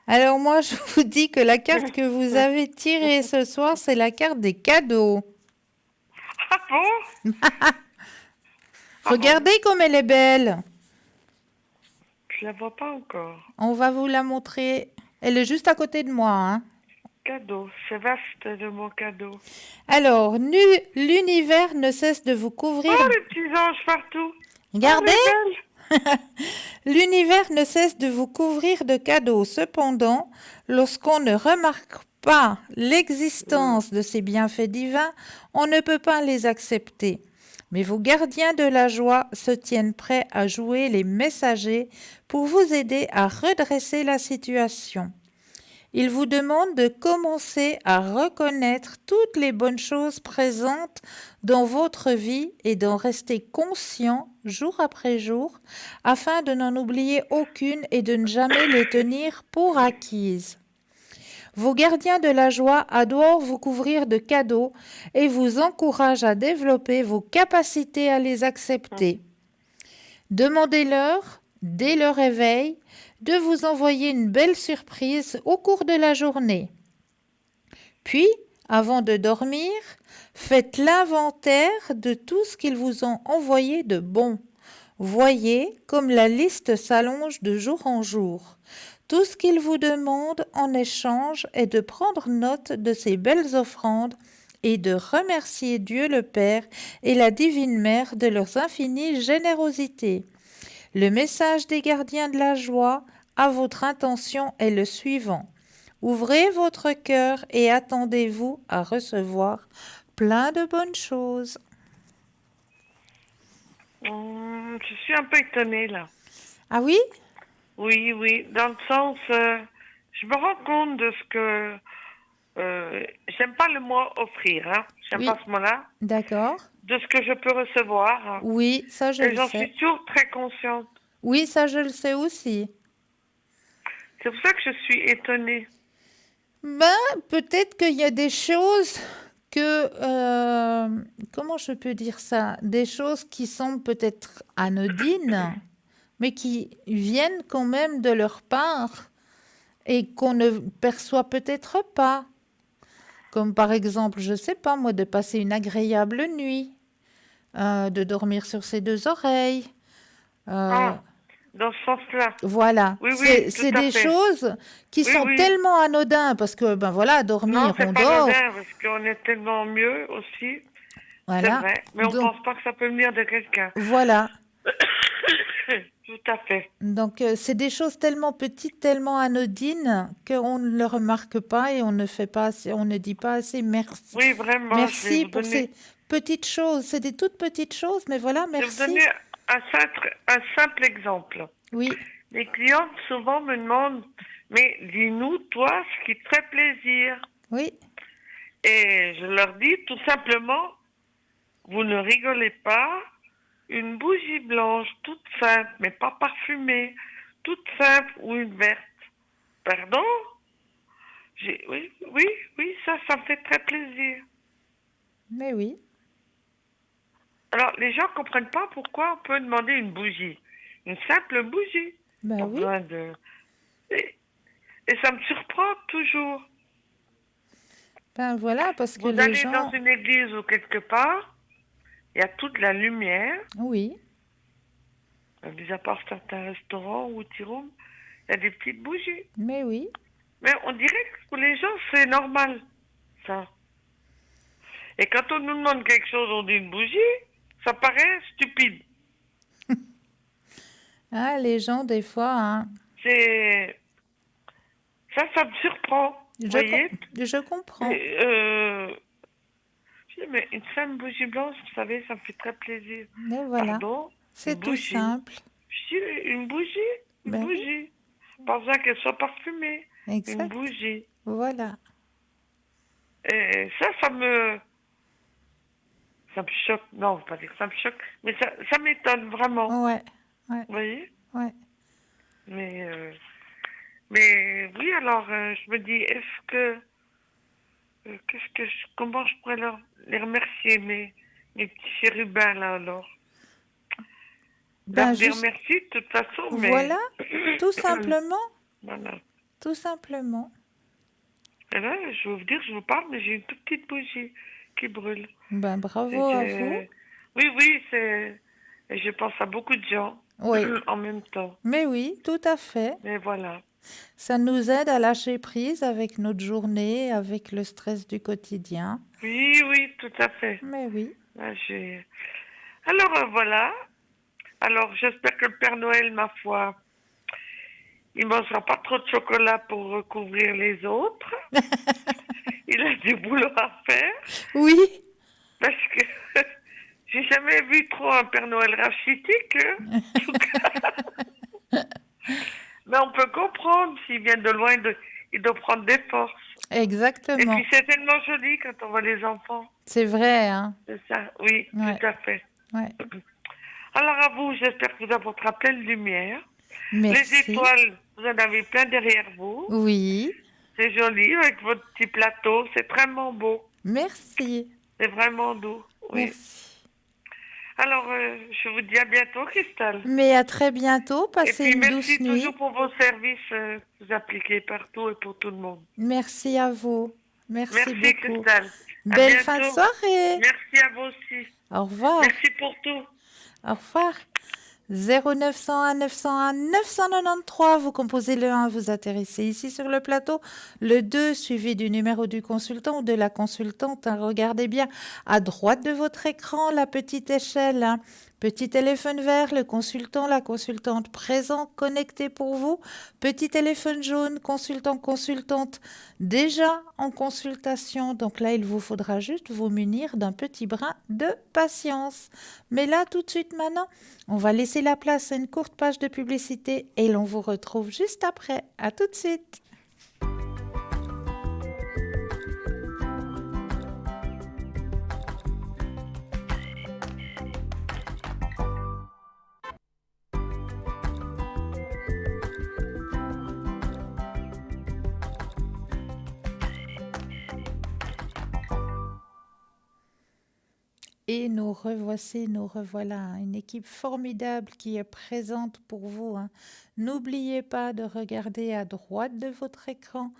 Alors moi, je vous dis que la carte que vous avez tirée ce soir, c'est la carte des cadeaux. Ah bon? Regardez comme elle est belle. Je la vois pas encore. On va vous la montrer. Elle est juste à côté de moi, hein. Cadeau, c'est vaste de mon cadeau. Alors, l'univers ne cesse de vous couvrir. Oh, les petits anges partout. Regardez. Oh, les belles. L'univers ne cesse de vous couvrir de cadeaux. Cependant, lorsqu'on ne remarque pas l'existence de ces bienfaits divins, on ne peut pas les accepter. Mais vos gardiens de la joie se tiennent prêts à jouer les messagers pour vous aider à redresser la situation. Ils vous demandent de commencer à reconnaître toutes les bonnes choses présentes dans votre vie et d'en rester conscient jour après jour afin de n'en oublier aucune et de ne jamais les tenir pour acquises. Vos gardiens de la joie adorent vous couvrir de cadeaux et vous encouragent à développer vos capacités à les accepter. Demandez-leur dès le réveil, de vous envoyer une belle surprise au cours de la journée. Puis, avant de dormir, faites l'inventaire de tout ce qu'ils vous ont envoyé de bon. Voyez comme la liste s'allonge de jour en jour. Tout ce qu'ils vous demandent en échange est de prendre note de ces belles offrandes et de remercier Dieu le Père et la Divine Mère de leurs infinies générosités. Le message des gardiens de la joie à votre intention est le suivant. Ouvrez votre cœur et attendez-vous à recevoir plein de bonnes choses. Je suis un peu étonnée là. Ah oui? Oui, oui, dans le sens, je me rends compte de ce que... j'aime pas le mot offrir, hein. J'aime Oui. pas ce mot-là. D'accord. De ce que je peux recevoir. Oui, ça je Et le j'en sais. suis toujours très consciente. Oui, ça je le sais aussi. C'est pour ça que je suis étonnée. Ben, peut-être qu'il y a des choses que, comment je peux dire ça? Des choses qui sont peut-être anodines, mais qui viennent quand même de leur part et qu'on ne perçoit peut-être pas. Comme par exemple, je sais pas moi, de passer une agréable nuit, de dormir sur ses deux oreilles. Dans ce sens-là. Voilà, Oui, oui, c'est tout à des fait. choses qui Oui, sont oui. tellement anodins parce que ben voilà, dormir, Non, c'est on pas dort. anodin, parce qu'on est tellement mieux aussi. Voilà. C'est vrai. Mais on Donc, pense pas que ça peut venir de quelqu'un. voilà. Tout à fait. Donc, c'est des choses tellement petites, tellement anodines qu'on ne le remarque pas et on ne fait pas assez, on ne dit pas assez merci. Oui, vraiment. je vais Merci vous pour donner, ces petites choses. C'est des toutes petites choses, mais voilà, je vais vous merci. donner un simple exemple. Oui, Les clientes souvent me demandent, mais dis-nous, toi, ce qui te fait plaisir. oui, Et je leur dis tout simplement, vous ne rigolez pas, une bougie blanche toute simple, mais pas parfumée, toute simple ou une verte. Pardon? Oui, oui, oui, ça me fait très plaisir. mais oui. Alors, les gens comprennent pas pourquoi on peut demander une bougie. Une simple bougie. Ben Pas oui. besoin de... Et ça me surprend toujours. Ben voilà, parce que Vous les allez gens... dans une église ou quelque part, il y a toute la lumière. Oui, Mis à part certains restaurants ou tirons, il y a des petites bougies. mais oui. Mais on dirait que pour les gens, c'est normal, ça. Et quand on nous demande quelque chose, on dit une bougie, ça paraît stupide. Ah, les gens, des fois, hein. C'est... Ça me surprend, vous voyez. Je comprends. Je dis, mais une simple bougie blanche, vous savez, ça me fait très plaisir. Mais voilà, Pardon, c'est une tout bougie. simple. Je dis, une bougie, Ben oui. bougie. Pas besoin qu'elle soit parfumée. Exact. Une bougie. Voilà. Et ça me choque. Non, je ne veux pas dire que ça me choque, mais ça m'étonne vraiment. Ouais, ouais, Vous voyez? ouais. Mais oui, alors je me dis, est-ce que, comment je pourrais les remercier, mes petits chérubins là alors? Ben, Leur dire juste- merci de toute façon, mais... Voilà, tout simplement, Voilà. tout simplement. Et là, je veux vous dire, je vous parle, mais j'ai une toute petite bougie qui brûle. Ben, bravo Et à vous. Oui, et je pense à beaucoup de gens Oui. en même temps. Mais oui, tout à fait. Mais voilà. Ça nous aide à lâcher prise avec notre journée, avec le stress du quotidien. Oui, tout à fait. Mais oui. Là, alors, voilà. Alors, j'espère que le Père Noël, ma foi, il ne mangera pas trop de chocolat pour recouvrir les autres. Il a du boulot à faire. Oui. Parce que j'ai jamais vu trop un Père Noël rachitique. Hein. En tout cas. Mais on peut comprendre s'il vient de loin, il doit prendre des forces. Exactement. Et puis c'est tellement joli quand on voit les enfants. C'est vrai, hein? C'est ça, oui, Ouais. tout à fait. Ouais. Alors à vous, j'espère que vous apportera plein de lumière. Merci. Les étoiles, vous en avez plein derrière vous. Oui. C'est joli avec votre petit plateau, c'est vraiment beau. Merci. C'est vraiment doux. Oui. Merci. Alors, je vous dis à bientôt, Christelle. Mais à très bientôt, Et passez puis, une douce merci nuit. toujours pour vos services que vous appliquez partout et pour tout le monde. Merci à vous. Merci Merci, beaucoup. Christelle. À Belle bientôt. fin de soirée. Merci à vous aussi. Au revoir. Merci pour tout. Au revoir. 0901 901 993, vous composez le 1, vous atterrissez ici sur le plateau, le 2 suivi du numéro du consultant ou de la consultante. Regardez bien à droite de votre écran la petite échelle, petit téléphone vert, le consultant, la consultante présent, connecté pour vous, petit téléphone jaune, consultant, consultante déjà en consultation. Donc là, il vous faudra juste vous munir d'un petit brin de patience. Mais là, tout de suite maintenant, on va laisser la place à une courte page de publicité et l'on vous retrouve juste après. À tout de suite. Et nous revoici, nous revoilà, une équipe formidable qui est présente pour vous. N'oubliez pas de regarder à droite de votre écran,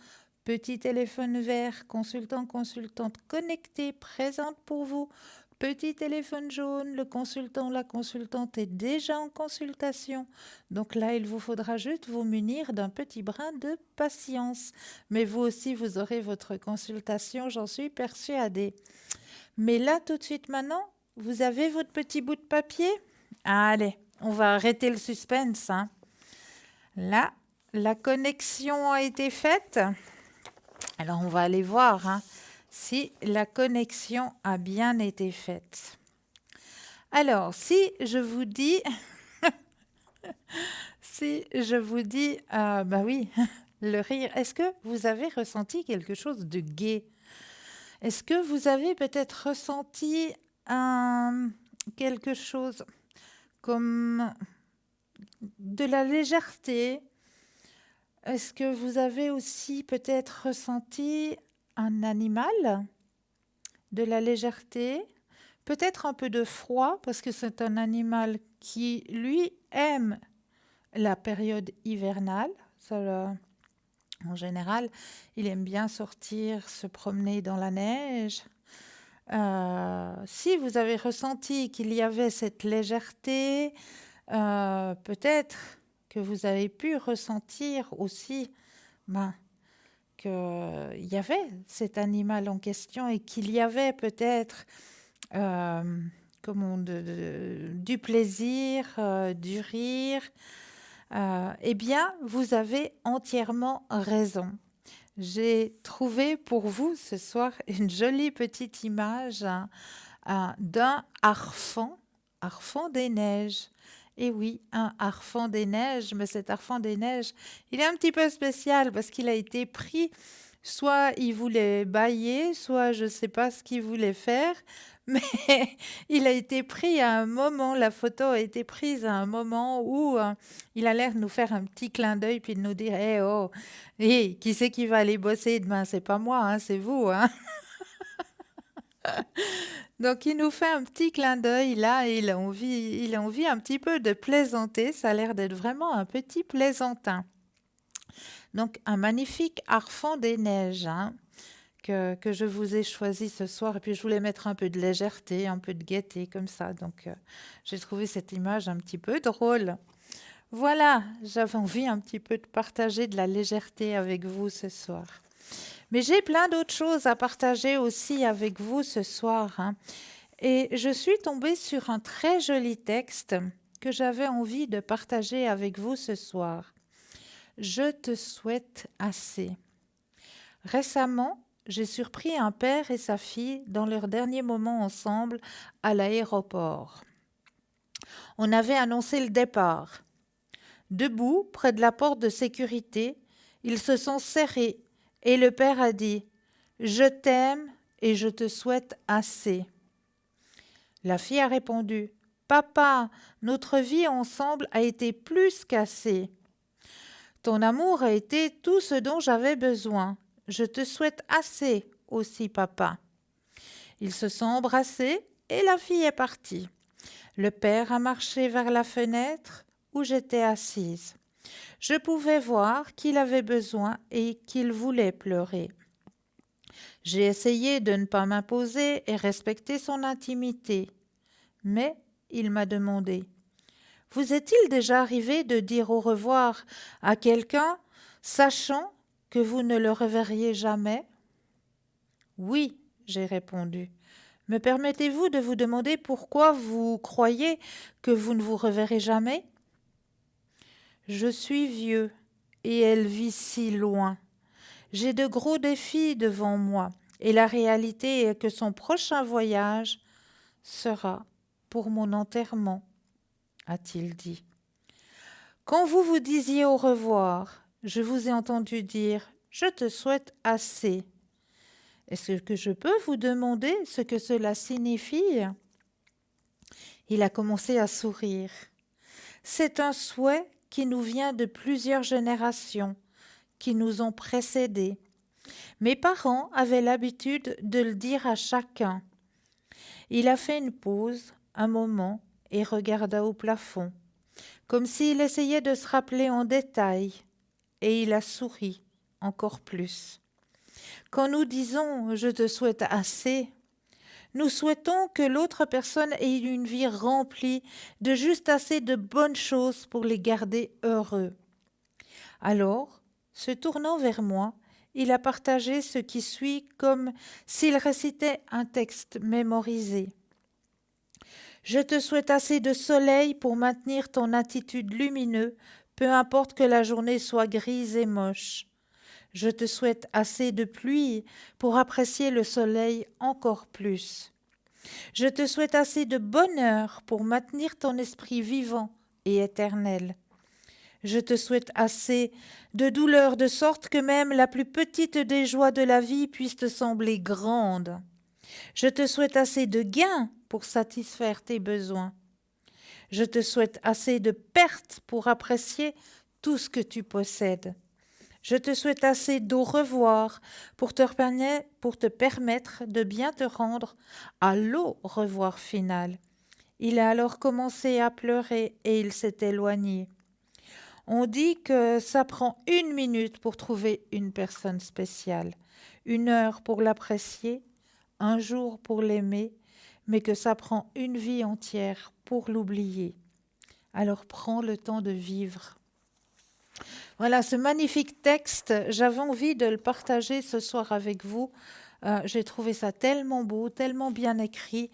petit téléphone vert, consultant, consultante connecté, présente pour vous. Petit téléphone jaune, le consultant, la consultante est déjà en consultation. Donc là, il vous faudra juste vous munir d'un petit brin de patience. Mais vous aussi, vous aurez votre consultation, j'en suis persuadée. Mais là, tout de suite maintenant, vous avez votre petit bout de papier? Allez, on va arrêter le suspense. Là, la connexion a été faite. Alors, on va aller voir si la connexion a bien été faite. Alors, si je vous dis... bah oui, le rire, est-ce que vous avez ressenti quelque chose de gai? Est-ce que vous avez peut-être ressenti quelque chose comme de la légèreté? Est-ce que vous avez aussi peut-être ressenti un animal, de la légèreté, peut-être un peu de froid, parce que c'est un animal qui, lui, aime la période hivernale. En général, il aime bien sortir, se promener dans la neige. Si vous avez ressenti qu'il y avait cette légèreté, peut-être que vous avez pu ressentir aussi qu'il y avait cet animal en question et qu'il y avait peut-être du plaisir, du rire. Eh bien, vous avez entièrement raison. J'ai trouvé pour vous ce soir une jolie petite image d'un harfang des neiges. Et oui, un harfang des neiges, mais cet harfang des neiges, il est un petit peu spécial parce qu'il a été pris, soit il voulait bâiller, soit je ne sais pas ce qu'il voulait faire, mais il a été pris à un moment, la photo a été prise à un moment où il a l'air de nous faire un petit clin d'œil puis de nous dire « Hey, qui c'est qui va aller bosser demain? C'est pas moi, c'est vous. » Donc, il nous fait un petit clin d'œil là et il a envie un petit peu de plaisanter. Ça a l'air d'être vraiment un petit plaisantin. Donc, un magnifique harfang des neiges que je vous ai choisi ce soir. Et puis, je voulais mettre un peu de légèreté, un peu de gaieté comme ça. Donc, j'ai trouvé cette image un petit peu drôle. Voilà, j'avais envie un petit peu de partager de la légèreté avec vous ce soir. Mais j'ai plein d'autres choses à partager aussi avec vous ce soir. Et je suis tombée sur un très joli texte que j'avais envie de partager avec vous ce soir. Je te souhaite assez. Récemment, j'ai surpris un père et sa fille dans leurs derniers moments ensemble à l'aéroport. On avait annoncé le départ. Debout, près de la porte de sécurité, ils se sont serrés et le père a dit « Je t'aime et je te souhaite assez ». La fille a répondu « Papa, notre vie ensemble a été plus qu'assez. Ton amour a été tout ce dont j'avais besoin. Je te souhaite assez aussi, papa. » Ils se sont embrassés et la fille est partie. Le père a marché vers la fenêtre où j'étais assise. Je pouvais voir qu'il avait besoin et qu'il voulait pleurer. J'ai essayé de ne pas m'imposer et respecter son intimité, mais il m'a demandé: vous est-il déjà arrivé de dire au revoir à quelqu'un, sachant que vous ne le reverriez jamais? Oui, j'ai répondu. Me permettez-vous de vous demander pourquoi vous croyez que vous ne vous reverrez jamais? Je suis vieux et elle vit si loin. J'ai de gros défis devant moi et la réalité est que son prochain voyage sera pour mon enterrement, a-t-il dit. Quand vous vous disiez au revoir, je vous ai entendu dire « Je te souhaite assez ». Est-ce que je peux vous demander ce que cela signifie? Il a commencé à sourire. C'est un souhait qui nous vient de plusieurs générations qui nous ont précédés. Mes parents avaient l'habitude de le dire à chacun. Il a fait une pause, un moment, et regarda au plafond, comme s'il essayait de se rappeler en détail, et il a souri encore plus. Quand nous disons « je te souhaite assez », nous souhaitons que l'autre personne ait une vie remplie de juste assez de bonnes choses pour les garder heureux. Alors, se tournant vers moi, il a partagé ce qui suit comme s'il récitait un texte mémorisé. Je te souhaite assez de soleil pour maintenir ton attitude lumineuse, peu importe que la journée soit grise et moche. Je te souhaite assez de pluie pour apprécier le soleil encore plus. Je te souhaite assez de bonheur pour maintenir ton esprit vivant et éternel. Je te souhaite assez de douleur de sorte que même la plus petite des joies de la vie puisse te sembler grande. Je te souhaite assez de gains pour satisfaire tes besoins. Je te souhaite assez de pertes pour apprécier tout ce que tu possèdes. Je te souhaite assez d'au revoir pour te permettre de bien te rendre à l'au revoir final. Il a alors commencé à pleurer et il s'est éloigné. On dit que ça prend 1 minute pour trouver une personne spéciale, 1 heure pour l'apprécier, 1 jour pour l'aimer, mais que ça prend une vie entière pour l'oublier. Alors prends le temps de vivre. Voilà ce magnifique texte, j'avais envie de le partager ce soir avec vous. J'ai trouvé ça tellement beau, tellement bien écrit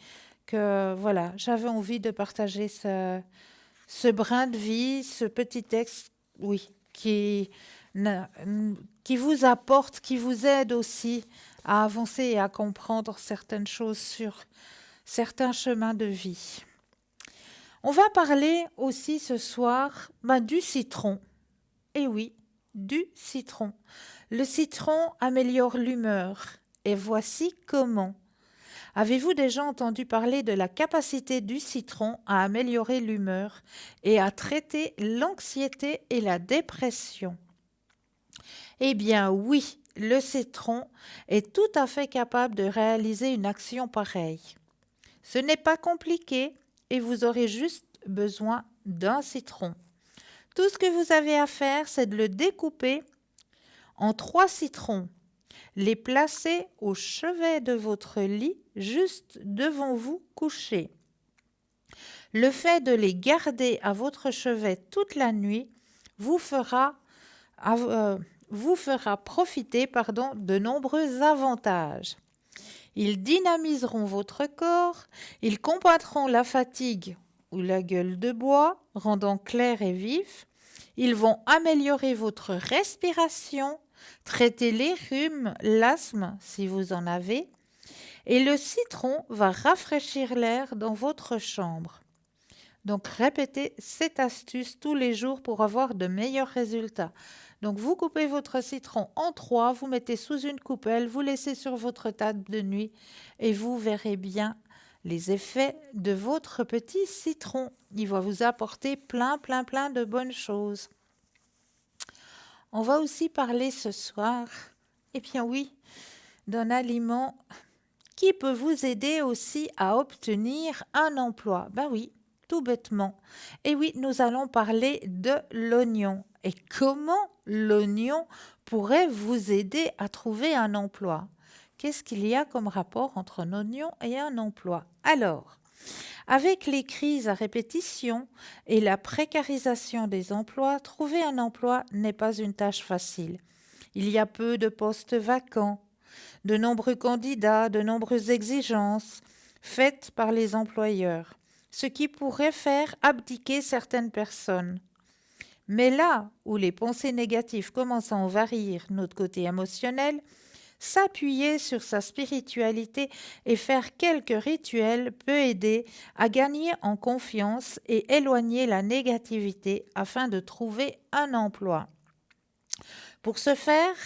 que voilà, j'avais envie de partager ce brin de vie, ce petit texte, oui, qui vous apporte, qui vous aide aussi à avancer et à comprendre certaines choses sur certains chemins de vie. On va parler aussi ce soir du citron. Et oui, du citron. Le citron améliore l'humeur. Et voici comment. Avez-vous déjà entendu parler de la capacité du citron à améliorer l'humeur et à traiter l'anxiété et la dépression? Eh bien oui, le citron est tout à fait capable de réaliser une action pareille. Ce n'est pas compliqué et vous aurez juste besoin d'un citron. Tout ce que vous avez à faire, c'est de le découper en 3 citrons, les placer au chevet de votre lit, juste devant vous couché. Le fait de les garder à votre chevet toute la nuit vous fera profiter de nombreux avantages. Ils dynamiseront votre corps, ils combattront la fatigue ou la gueule de bois, rendant clair et vif. Ils vont améliorer votre respiration, traiter les rhumes, l'asthme si vous en avez. Et le citron va rafraîchir l'air dans votre chambre. Donc répétez cette astuce tous les jours pour avoir de meilleurs résultats. Donc vous coupez votre citron en 3, vous mettez sous une coupelle, vous laissez sur votre table de nuit et vous verrez bien les effets de votre petit citron. Il va vous apporter plein de bonnes choses. On va aussi parler ce soir, eh bien oui, d'un aliment qui peut vous aider aussi à obtenir un emploi. Ben oui, tout bêtement. Et oui, nous allons parler de l'oignon. Et comment l'oignon pourrait vous aider à trouver un emploi? Qu'est-ce qu'il y a comme rapport entre un oignon et un emploi? Alors, avec les crises à répétition et la précarisation des emplois, trouver un emploi n'est pas une tâche facile. Il y a peu de postes vacants, de nombreux candidats, de nombreuses exigences faites par les employeurs, ce qui pourrait faire abdiquer certaines personnes. Mais là où les pensées négatives commencent à envahir notre côté émotionnel, s'appuyer sur sa spiritualité et faire quelques rituels peut aider à gagner en confiance et éloigner la négativité afin de trouver un emploi. Pour ce faire,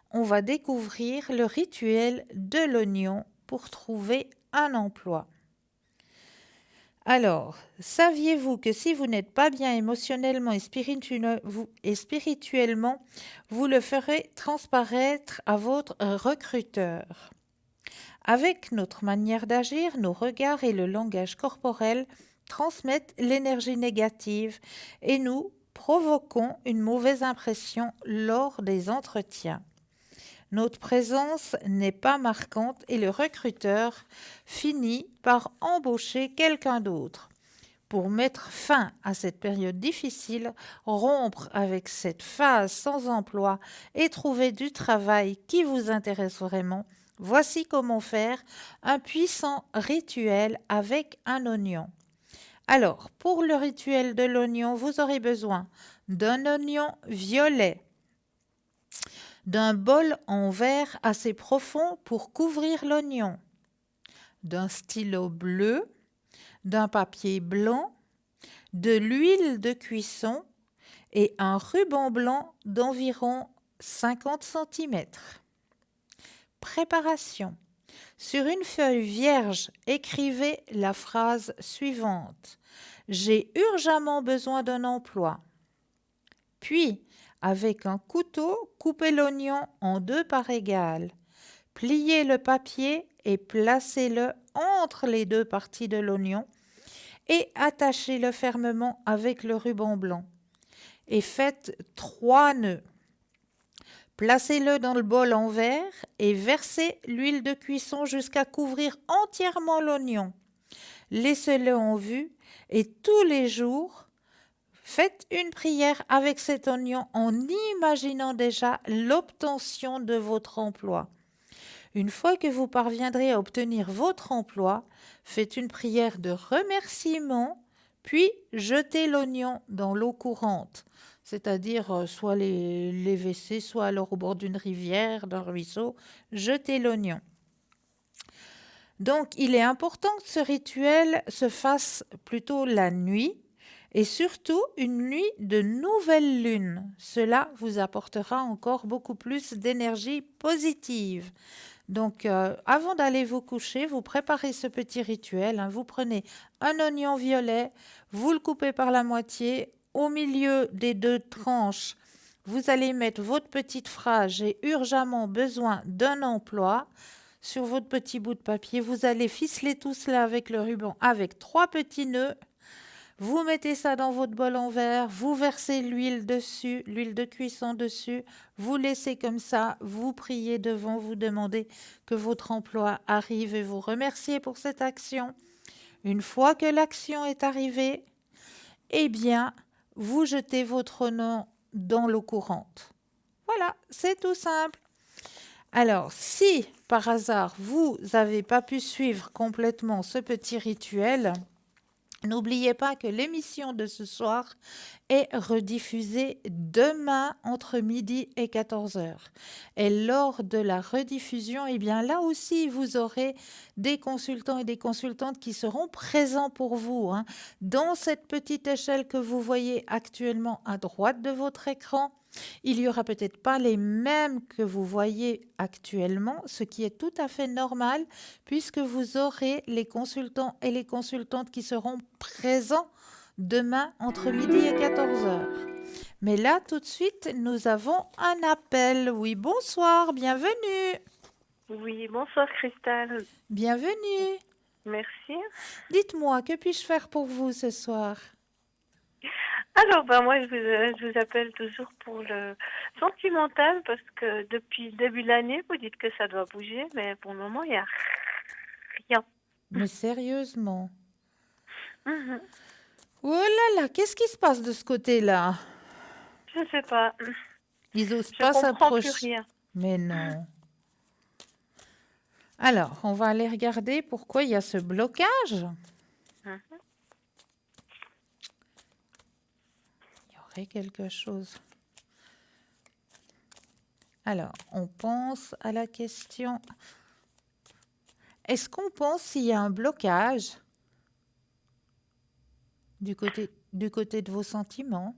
on va découvrir le rituel de l'oignon pour trouver un emploi. Alors, saviez-vous que si vous n'êtes pas bien émotionnellement et spirituellement, vous le ferez transparaître à votre recruteur? Avec notre manière d'agir, nos regards et le langage corporel transmettent l'énergie négative et nous provoquons une mauvaise impression lors des entretiens. Notre présence n'est pas marquante et le recruteur finit par embaucher quelqu'un d'autre. Pour mettre fin à cette période difficile, rompre avec cette phase sans emploi et trouver du travail qui vous intéresse vraiment, voici comment faire un puissant rituel avec un oignon. Alors, pour le rituel de l'oignon, vous aurez besoin d'un oignon violet, d'un bol en verre assez profond pour couvrir l'oignon, d'un stylo bleu, d'un papier blanc, de l'huile de cuisson et un ruban blanc d'environ 50 cm. Préparation. Sur une feuille vierge, écrivez la phrase suivante. J'ai urgemment besoin d'un emploi. Puis, avec un couteau, coupez l'oignon en 2 parts égales. Pliez le papier et placez-le entre les 2 parties de l'oignon et attachez-le fermement avec le ruban blanc. Et faites 3 nœuds. Placez-le dans le bol en verre et versez l'huile de cuisson jusqu'à couvrir entièrement l'oignon. Laissez-le en vue et tous les jours, faites une prière avec cet oignon en imaginant déjà l'obtention de votre emploi. Une fois que vous parviendrez à obtenir votre emploi, faites une prière de remerciement, puis jetez l'oignon dans l'eau courante, c'est-à-dire soit les WC, soit alors au bord d'une rivière, d'un ruisseau, jetez l'oignon. Donc, il est important que ce rituel se fasse plutôt la nuit, et surtout une nuit de nouvelle lune. Cela vous apportera encore beaucoup plus d'énergie positive. Donc, avant d'aller vous coucher, vous préparez ce petit rituel. Vous prenez un oignon violet, vous le coupez par la moitié. Au milieu des 2 tranches, vous allez mettre votre petite phrase « J'ai urgemment besoin d'un emploi ». Sur votre petit bout de papier, vous allez ficeler tout cela avec le ruban avec 3 petits nœuds. Vous mettez ça dans votre bol en verre, vous versez l'huile dessus, l'huile de cuisson dessus, vous laissez comme ça, vous priez devant, vous demandez que votre emploi arrive et vous remerciez pour cette action. Une fois que l'action est arrivée, eh bien, vous jetez votre nom dans l'eau courante. Voilà, c'est tout simple. Alors, si par hasard vous n'avez pas pu suivre complètement ce petit rituel, n'oubliez pas que l'émission de ce soir est rediffusée demain entre midi et 14h. Et lors de la rediffusion, eh bien là aussi, vous aurez des consultants et des consultantes qui seront présents pour vous. Dans cette petite échelle que vous voyez actuellement à droite de votre écran, il n'y aura peut-être pas les mêmes que vous voyez actuellement, ce qui est tout à fait normal puisque vous aurez les consultants et les consultantes qui seront présents demain entre midi et 14h. Mais là, tout de suite, nous avons un appel. Oui, bonsoir, bienvenue. Oui, bonsoir Christelle. Bienvenue. Merci. Dites-moi, que puis-je faire pour vous ce soir? Alors, ben moi, je vous appelle toujours pour le sentimental parce que depuis le début de l'année, vous dites que ça doit bouger, mais pour le moment, il n'y a rien. Mais sérieusement. Mhm. Oh là là, qu'est-ce qui se passe de ce côté-là? Je ne sais pas. Ils osent Je pas comprends plus s'approcher. rien. Mais non. Alors, on va aller regarder pourquoi il y a ce blocage. Mhm. Il y aurait quelque chose. Alors, on pense à la question. Est-ce qu'on pense s'il y a un blocage du côté de vos sentiments?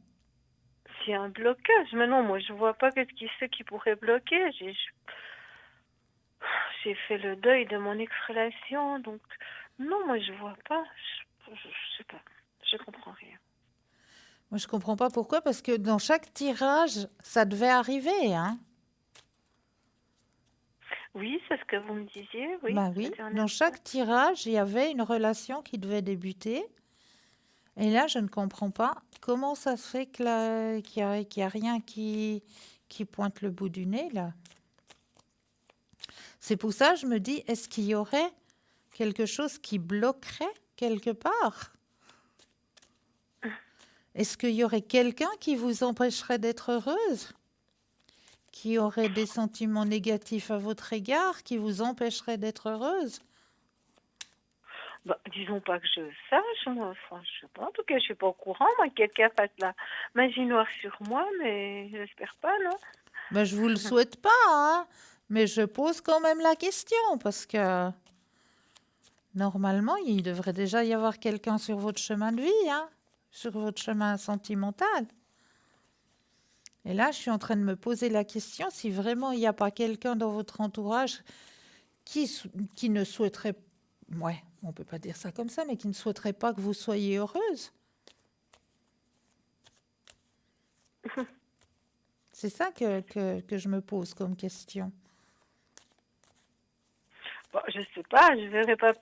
S'il y a un blocage, mais non, moi, je vois pas ce qui pourrait bloquer. J'ai fait le deuil de mon ex-relation, donc non, moi, je vois pas. Je sais pas. Je comprends rien. Moi, je comprends pas pourquoi, parce que dans chaque tirage, ça devait arriver, hein? Oui, c'est ce que vous me disiez, oui. Ben oui, dans chaque tirage, il y avait une relation qui devait débuter. Et là, je ne comprends pas comment ça se fait qu'il y a rien qui pointe le bout du nez, là. C'est pour ça que je me dis, est-ce qu'il y aurait quelque chose qui bloquerait quelque part? Est-ce qu'il y aurait quelqu'un qui vous empêcherait d'être heureuse? Qui aurait des sentiments négatifs à votre égard, qui vous empêcherait d'être heureuse? Bah, disons pas que je sache, moi, enfin, je sais pas. En tout cas, je suis pas au courant, moi, que quelqu'un fasse la magie noire sur moi, mais j'espère pas, non? Ben, je vous le souhaite pas, hein, mais je pose quand même la question, parce que normalement, il devrait déjà y avoir quelqu'un sur votre chemin de vie, hein, sur votre chemin sentimental. Et là, je suis en train de me poser la question si vraiment il n'y a pas quelqu'un dans votre entourage qui ne souhaiterait, ouais, on peut pas dire ça comme ça, mais qui ne souhaiterait pas que vous soyez heureuse. C'est ça que je me pose comme question. Bon, je sais pas, je verrai pas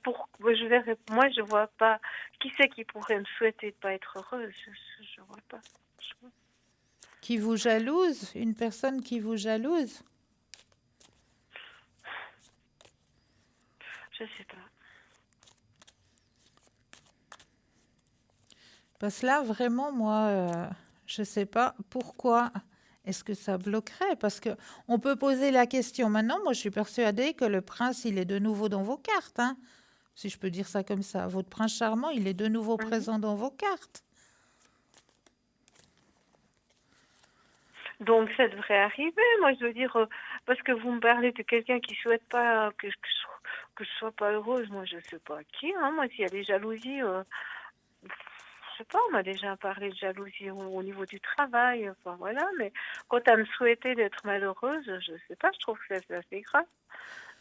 moi, je vois pas qui c'est qui pourrait me souhaiter de pas être heureuse. Je vois pas. Qui vous jalouse? Une personne qui vous jalouse? Je sais pas. Parce que là, vraiment, moi, je sais pas pourquoi est-ce que ça bloquerait. Parce que on peut poser la question maintenant. Moi, je suis persuadée que le prince, il est de nouveau dans vos cartes, hein, si je peux dire ça comme ça. Votre prince charmant, il est de nouveau présent dans vos cartes. Donc ça devrait arriver. Moi, je veux dire, parce que vous me parlez de quelqu'un qui souhaite pas que je sois pas heureuse. Moi, je sais pas qui. Hein. Moi, s'il y a des jalousies, je sais pas. On m'a déjà parlé de jalousie au niveau du travail. Enfin voilà. Mais quant à me souhaiter d'être malheureuse, je sais pas. Je trouve que c'est assez grave.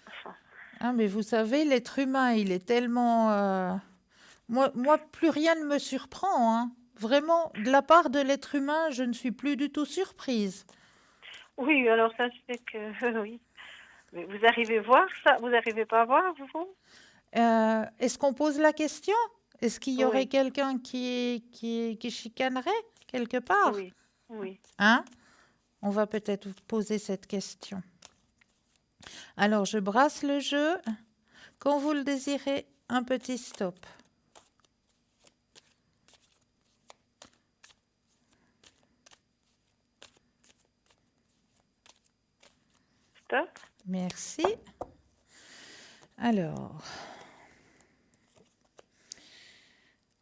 Enfin. Ah, mais vous savez, l'être humain, il est tellement... Moi, plus rien ne me surprend, hein. Vraiment, de la part de l'être humain, je ne suis plus du tout surprise. Oui, alors ça, c'est que oui. Mais vous arrivez à voir ça? Vous n'arrivez pas à voir, vous? Est-ce qu'on pose la question? Est-ce qu'il y aurait Oui. quelqu'un qui chicanerait quelque part? Oui, oui. Hein? On va peut-être vous poser cette question. Alors, je brasse le jeu. Quand vous le désirez, un petit stop. Stop. Merci. Alors,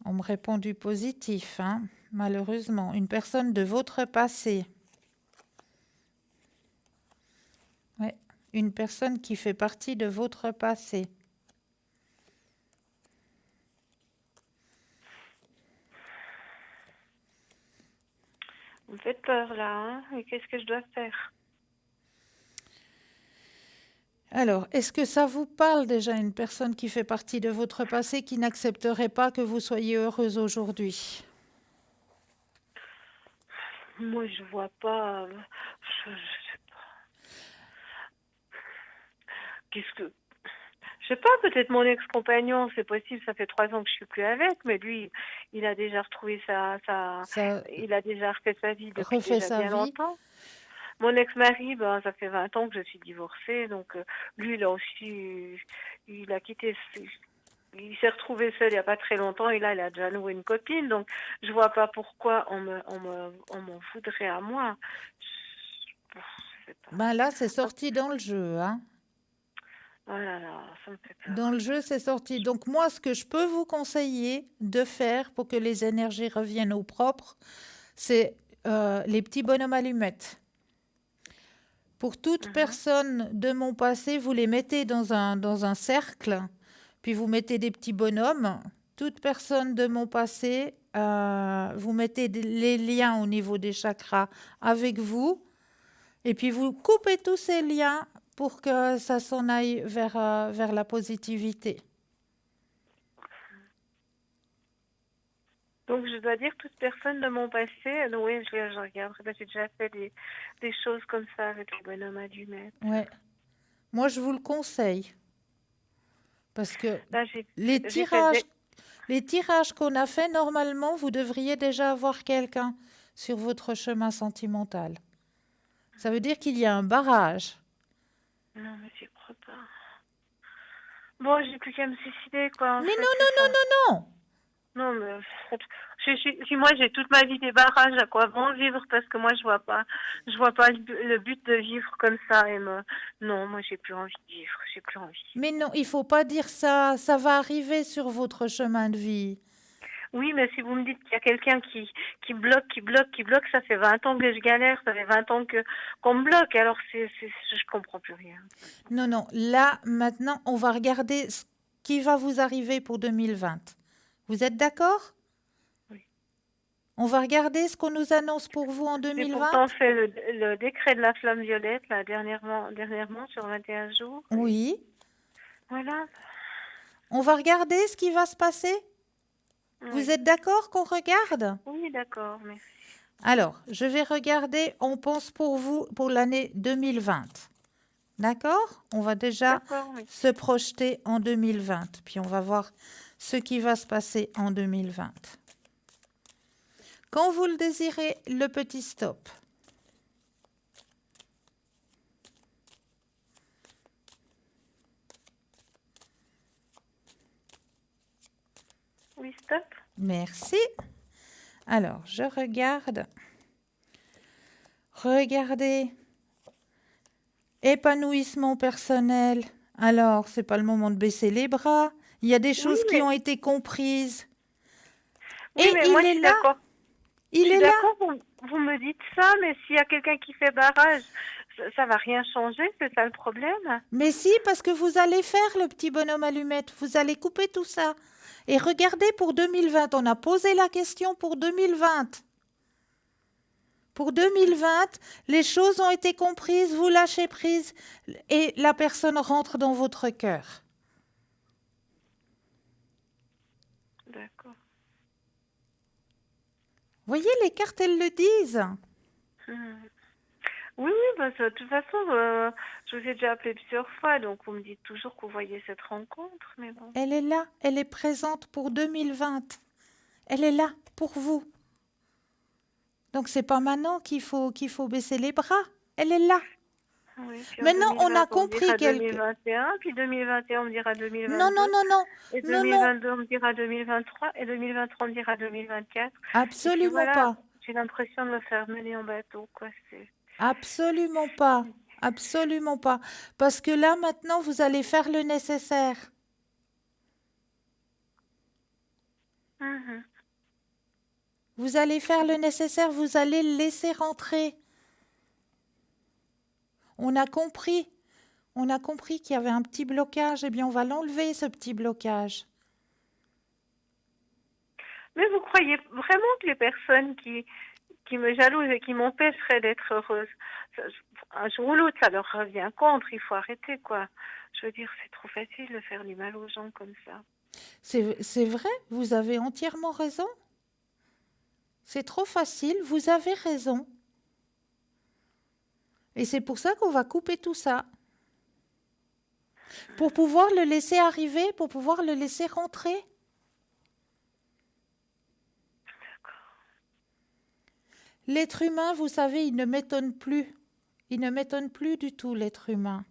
on me répond du positif, hein, malheureusement. Une personne de votre passé. Ouais, une personne qui fait partie de votre passé. Vous me faites peur là, hein? Et qu'est-ce que je dois faire? Alors, est-ce que ça vous parle déjà, une personne qui fait partie de votre passé qui n'accepterait pas que vous soyez heureuse aujourd'hui? Moi, je vois pas. Je sais pas. qu'est-ce que... Je sais pas, peut-être mon ex-compagnon, c'est possible, ça fait 3 ans que je suis plus avec, mais lui, il a déjà retrouvé il a déjà refait sa vie depuis Refait déjà sa bien vie. longtemps. Mon ex-mari, ben, ça fait 20 ans que je suis divorcée, donc lui, il a aussi, il a quitté, il s'est retrouvé seul il n'y a pas très longtemps, et là, il a déjà noué une copine, donc je vois pas pourquoi on m'en voudrait à moi. Je sais pas. Ben là, c'est sorti dans le jeu, hein. Oh là là, ça me fait peur. Dans le jeu, c'est sorti. Donc moi, ce que je peux vous conseiller de faire pour que les énergies reviennent au propre, c'est les petits bonhommes allumettes. Pour toute personne de mon passé, vous les mettez dans un cercle, puis vous mettez des petits bonhommes. Toute personne de mon passé, vous mettez les liens au niveau des chakras avec vous, et puis vous coupez tous ces liens pour que ça s'en aille vers la positivité. Donc, je dois dire toute personne de mon passé, oui, je regarderai, j'ai déjà fait des choses comme ça avec les bonhommes allumettes. Ouais. Moi, je vous le conseille. Parce que Là, les tirages qu'on a fait, normalement, vous devriez déjà avoir quelqu'un sur votre chemin sentimental. Ça veut dire qu'il y a un barrage. Non, mais j'y crois pas. Bon, j'ai plus qu'à me suicider, quoi. Mais non. Non, mais si moi j'ai toute ma vie des barrages, à quoi bon vivre? Parce que moi je vois pas le but de vivre comme ça. Non, moi j'ai plus envie de vivre, j'ai plus envie. Mais non, il faut pas dire ça. Ça va arriver sur votre chemin de vie. Oui, mais si vous me dites qu'il y a quelqu'un qui bloque, ça fait 20 ans que je galère, ça fait 20 ans qu'on me bloque, alors je comprends plus rien. Non, là, maintenant, on va regarder ce qui va vous arriver pour 2020. Vous êtes d'accord? Oui. On va regarder ce qu'on nous annonce pour vous en 2020. J'ai pourtant fait le décret de la flamme violette, là, dernièrement sur 21 jours. Oui. Voilà. On va regarder ce qui va se passer? Oui. Vous êtes d'accord qu'on regarde? Oui, d'accord, merci. Alors, je vais regarder, on pense pour vous pour l'année 2020. D'accord? On va déjà se projeter en 2020, puis on va voir ce qui va se passer en 2020. Quand vous le désirez, le petit stop. Oui, stop. Merci. Alors, je regarde. Regardez. Épanouissement personnel. Alors, c'est pas le moment de baisser les bras. Il y a des choses qui ont été comprises. Oui, mais moi, je suis d'accord. Il est là. Vous me dites ça, mais s'il y a quelqu'un qui fait barrage, ça va rien changer, c'est ça le problème. Mais si, parce que vous allez faire le petit bonhomme allumette. Vous allez couper tout ça. Et regardez pour 2020. On a posé la question pour 2020. Pour 2020, les choses ont été comprises, vous lâchez prise et la personne rentre dans votre cœur. D'accord. Voyez, les cartes, elles le disent. Oui, bah, de toute façon, je vous ai déjà appelé plusieurs fois, donc vous me dites toujours que vous voyez cette rencontre, mais bon. Elle est là, elle est présente pour 2020. Elle est là pour vous. Donc, c'est pas maintenant qu'il faut baisser les bras. Elle est là. Oui, maintenant, on a compris qu'elle... 2021, puis 2021, on me dira 2022. Non. Et 2022, on me dira 2023, et 2023, on me dira 2024. Absolument voilà, pas. J'ai l'impression de me faire mener en bateau, quoi. Absolument pas. Absolument pas. Parce que là, maintenant, vous allez faire le nécessaire. Vous allez faire le nécessaire, vous allez le laisser rentrer. On a compris qu'il y avait un petit blocage. Eh bien, on va l'enlever, ce petit blocage. Mais vous croyez vraiment que les personnes qui me jalousent et qui m'empêcheraient d'être heureuse, un jour ou l'autre, ça leur revient contre. Il faut arrêter, quoi. Je veux dire, c'est trop facile de faire du mal aux gens comme ça. C'est vrai, vous avez entièrement raison. C'est trop facile, vous avez raison. Et c'est pour ça qu'on va couper tout ça. Pour pouvoir le laisser arriver, pour pouvoir le laisser rentrer. L'être humain, vous savez, il ne m'étonne plus. Il ne m'étonne plus du tout, l'être humain.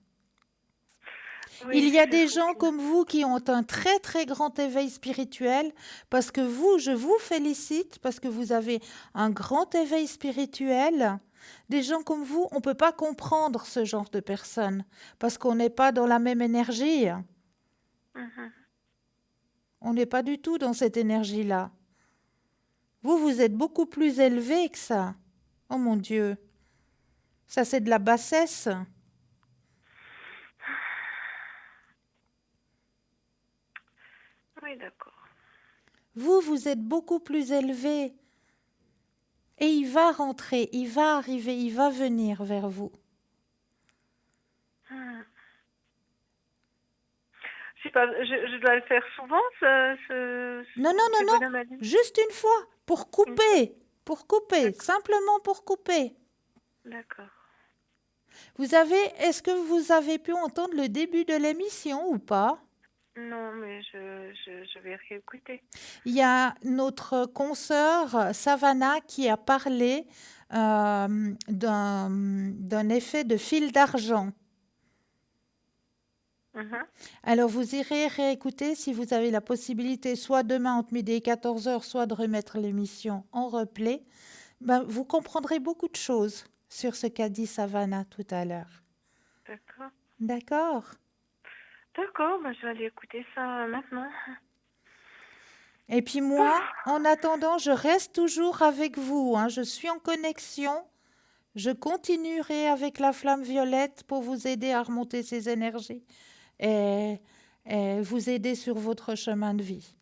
Oui, Il y a je des vous gens dis. comme vous qui ont un très très grand éveil spirituel parce que vous, je vous félicite parce que vous avez un grand éveil spirituel. Des gens comme vous, on ne peut pas comprendre ce genre de personnes parce qu'on n'est pas dans la même énergie. Mhm. On n'est pas du tout dans cette énergie-là. Vous, vous êtes beaucoup plus élevé que ça. Oh mon Dieu. Ça, c'est de la bassesse. Oui, d'accord. Vous, vous êtes beaucoup plus élevé. Et il va rentrer, il va arriver, il va venir vers vous. Je sais pas, je dois le faire souvent, Non, non, ce non, bonhomme non. a dit. Juste une fois, pour couper. Pour couper, simplement pour couper. D'accord. Est-ce que vous avez pu entendre le début de l'émission ou pas? Non, mais je vais réécouter. Il y a notre consoeur Savannah qui a parlé d'un effet de fil d'argent. Mhm. Alors, vous irez réécouter si vous avez la possibilité, soit demain entre midi et 14 heures, soit de remettre l'émission en replay. Ben, vous comprendrez beaucoup de choses sur ce qu'a dit Savannah tout à l'heure. D'accord. D'accord? D'accord, je vais aller écouter ça maintenant. Et puis moi, en attendant, je reste toujours avec vous, hein. Je suis en connexion. Je continuerai avec la flamme violette pour vous aider à remonter ces énergies et vous aider sur votre chemin de vie.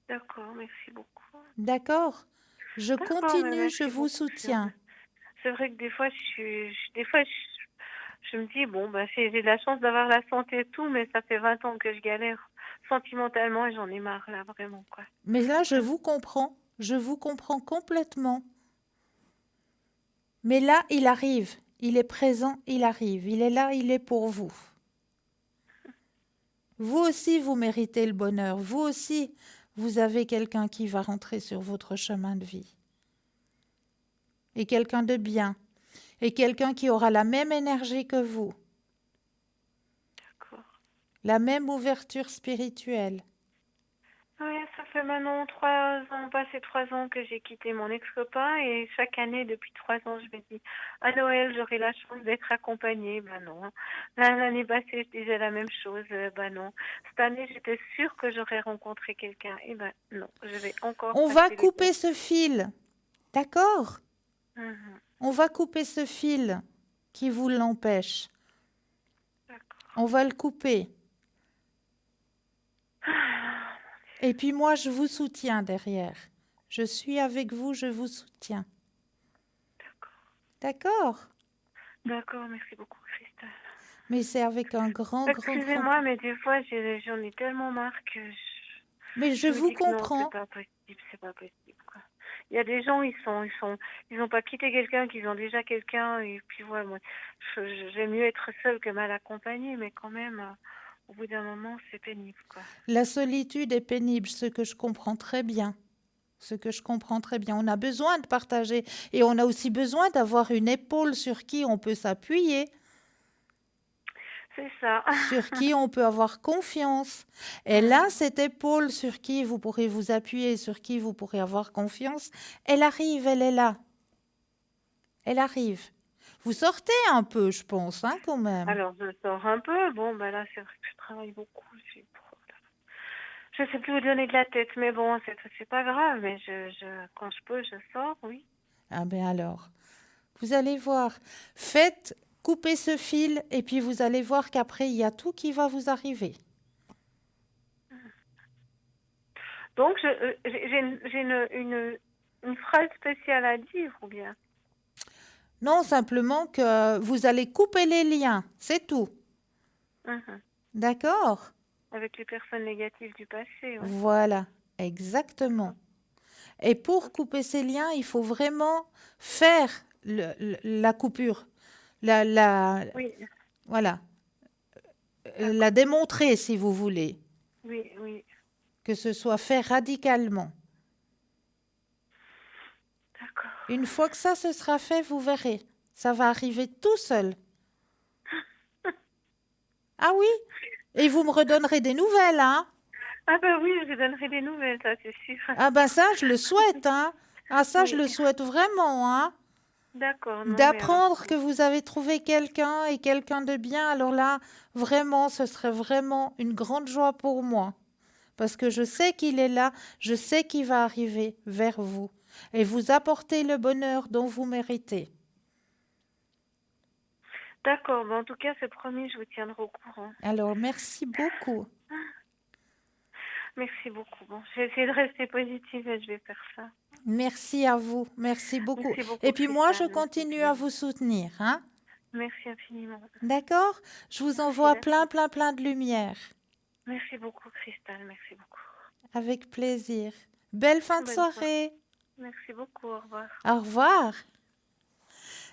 D'accord, merci beaucoup. D'accord? Je D'accord, continue, merci je vous beaucoup. soutiens. C'est vrai que des fois, je me dis, bon, j'ai de la chance d'avoir la santé et tout, mais ça fait 20 ans que je galère sentimentalement et j'en ai marre, là, vraiment, quoi. Mais là, je vous comprends complètement. Mais là, il arrive, il est présent, il arrive, il est là, il est pour vous. Vous aussi, vous méritez le bonheur. Vous aussi, vous avez quelqu'un qui va rentrer sur votre chemin de vie. Et quelqu'un de bien. Et quelqu'un qui aura la même énergie que vous. D'accord. La même ouverture spirituelle. Oui, ça fait maintenant 3 ans que j'ai quitté mon ex-copain et chaque année, depuis 3 ans, je me dis, à Noël, j'aurai la chance d'être accompagnée. Ben non. L'année passée, je disais la même chose. Ben non. Cette année, j'étais sûre que j'aurais rencontré quelqu'un. Et ben non, je vais encore On va passer les couper tests. ce fil. D'accord? Mhm. On va couper ce fil qui vous l'empêche. On va le couper. Et puis moi, je vous soutiens derrière. Je suis avec vous, je vous soutiens. D'accord? D'accord, merci beaucoup, Christelle. Mais c'est avec un grand. Excusez-moi, mais des fois, j'en ai tellement marre que Mais je me vous dis que non, comprends. c'est pas possible, quoi. Il y a des gens, ils ont pas quitté quelqu'un, qu'ils ont déjà quelqu'un, et puis voilà, moi, j'aime mieux être seule que mal accompagnée, mais quand même, au bout d'un moment, c'est pénible, quoi. La solitude est pénible, ce que je comprends très bien. Ce que je comprends très bien. On a besoin de partager et on a aussi besoin d'avoir une épaule sur qui on peut s'appuyer, C'est ça. sur qui on peut avoir confiance. Et là, cette épaule sur qui vous pourrez vous appuyer, sur qui vous pourrez avoir confiance, elle arrive, elle est là. Elle arrive. Vous sortez un peu, je pense, hein, quand même. Alors, je sors un peu. Bon, là, c'est vrai que je travaille beaucoup. Je sais plus où donner de la tête, mais bon, c'est pas grave. Mais quand je peux, je sors, oui. Ah ben alors, vous allez voir. Coupez ce fil et puis vous allez voir qu'après, il y a tout qui va vous arriver. Donc, j'ai une phrase spéciale à dire, ou bien? Non, simplement que vous allez couper les liens, c'est tout. Mhm. D'accord? Avec les personnes négatives du passé, oui. Voilà, exactement. Et pour couper ces liens, il faut vraiment faire la coupure. Oui. Voilà. la démontrer si vous voulez, Oui, oui. que ce soit fait radicalement. D'accord. Une fois que ça se sera fait, vous verrez, ça va arriver tout seul. Ah oui? Et vous me redonnerez des nouvelles, hein? Ah ben oui, je donnerai des nouvelles, ça c'est sûr. Ah ben ça, je le souhaite, hein? Ah ça, je Oui. le souhaite vraiment, hein? D'accord, non mais D'apprendre que vous avez trouvé quelqu'un et quelqu'un de bien, alors là, vraiment, ce serait vraiment une grande joie pour moi. Parce que je sais qu'il est là, je sais qu'il va arriver vers vous et vous apporter le bonheur dont vous méritez. d'accord, en tout cas c'est promis, je vous tiendrai au courant. Alors, merci beaucoup. Merci beaucoup. Bon, j'ai essayé de rester positive et je vais faire ça. Merci à vous, merci beaucoup. Merci beaucoup, Et puis moi, je Christelle. continue à vous soutenir, hein? Merci infiniment. D'accord? Je vous envoie plein de lumière. Merci beaucoup, Christelle. Merci beaucoup. Avec plaisir. Belle fin de Bonne soirée. Merci beaucoup. Au revoir. Au revoir.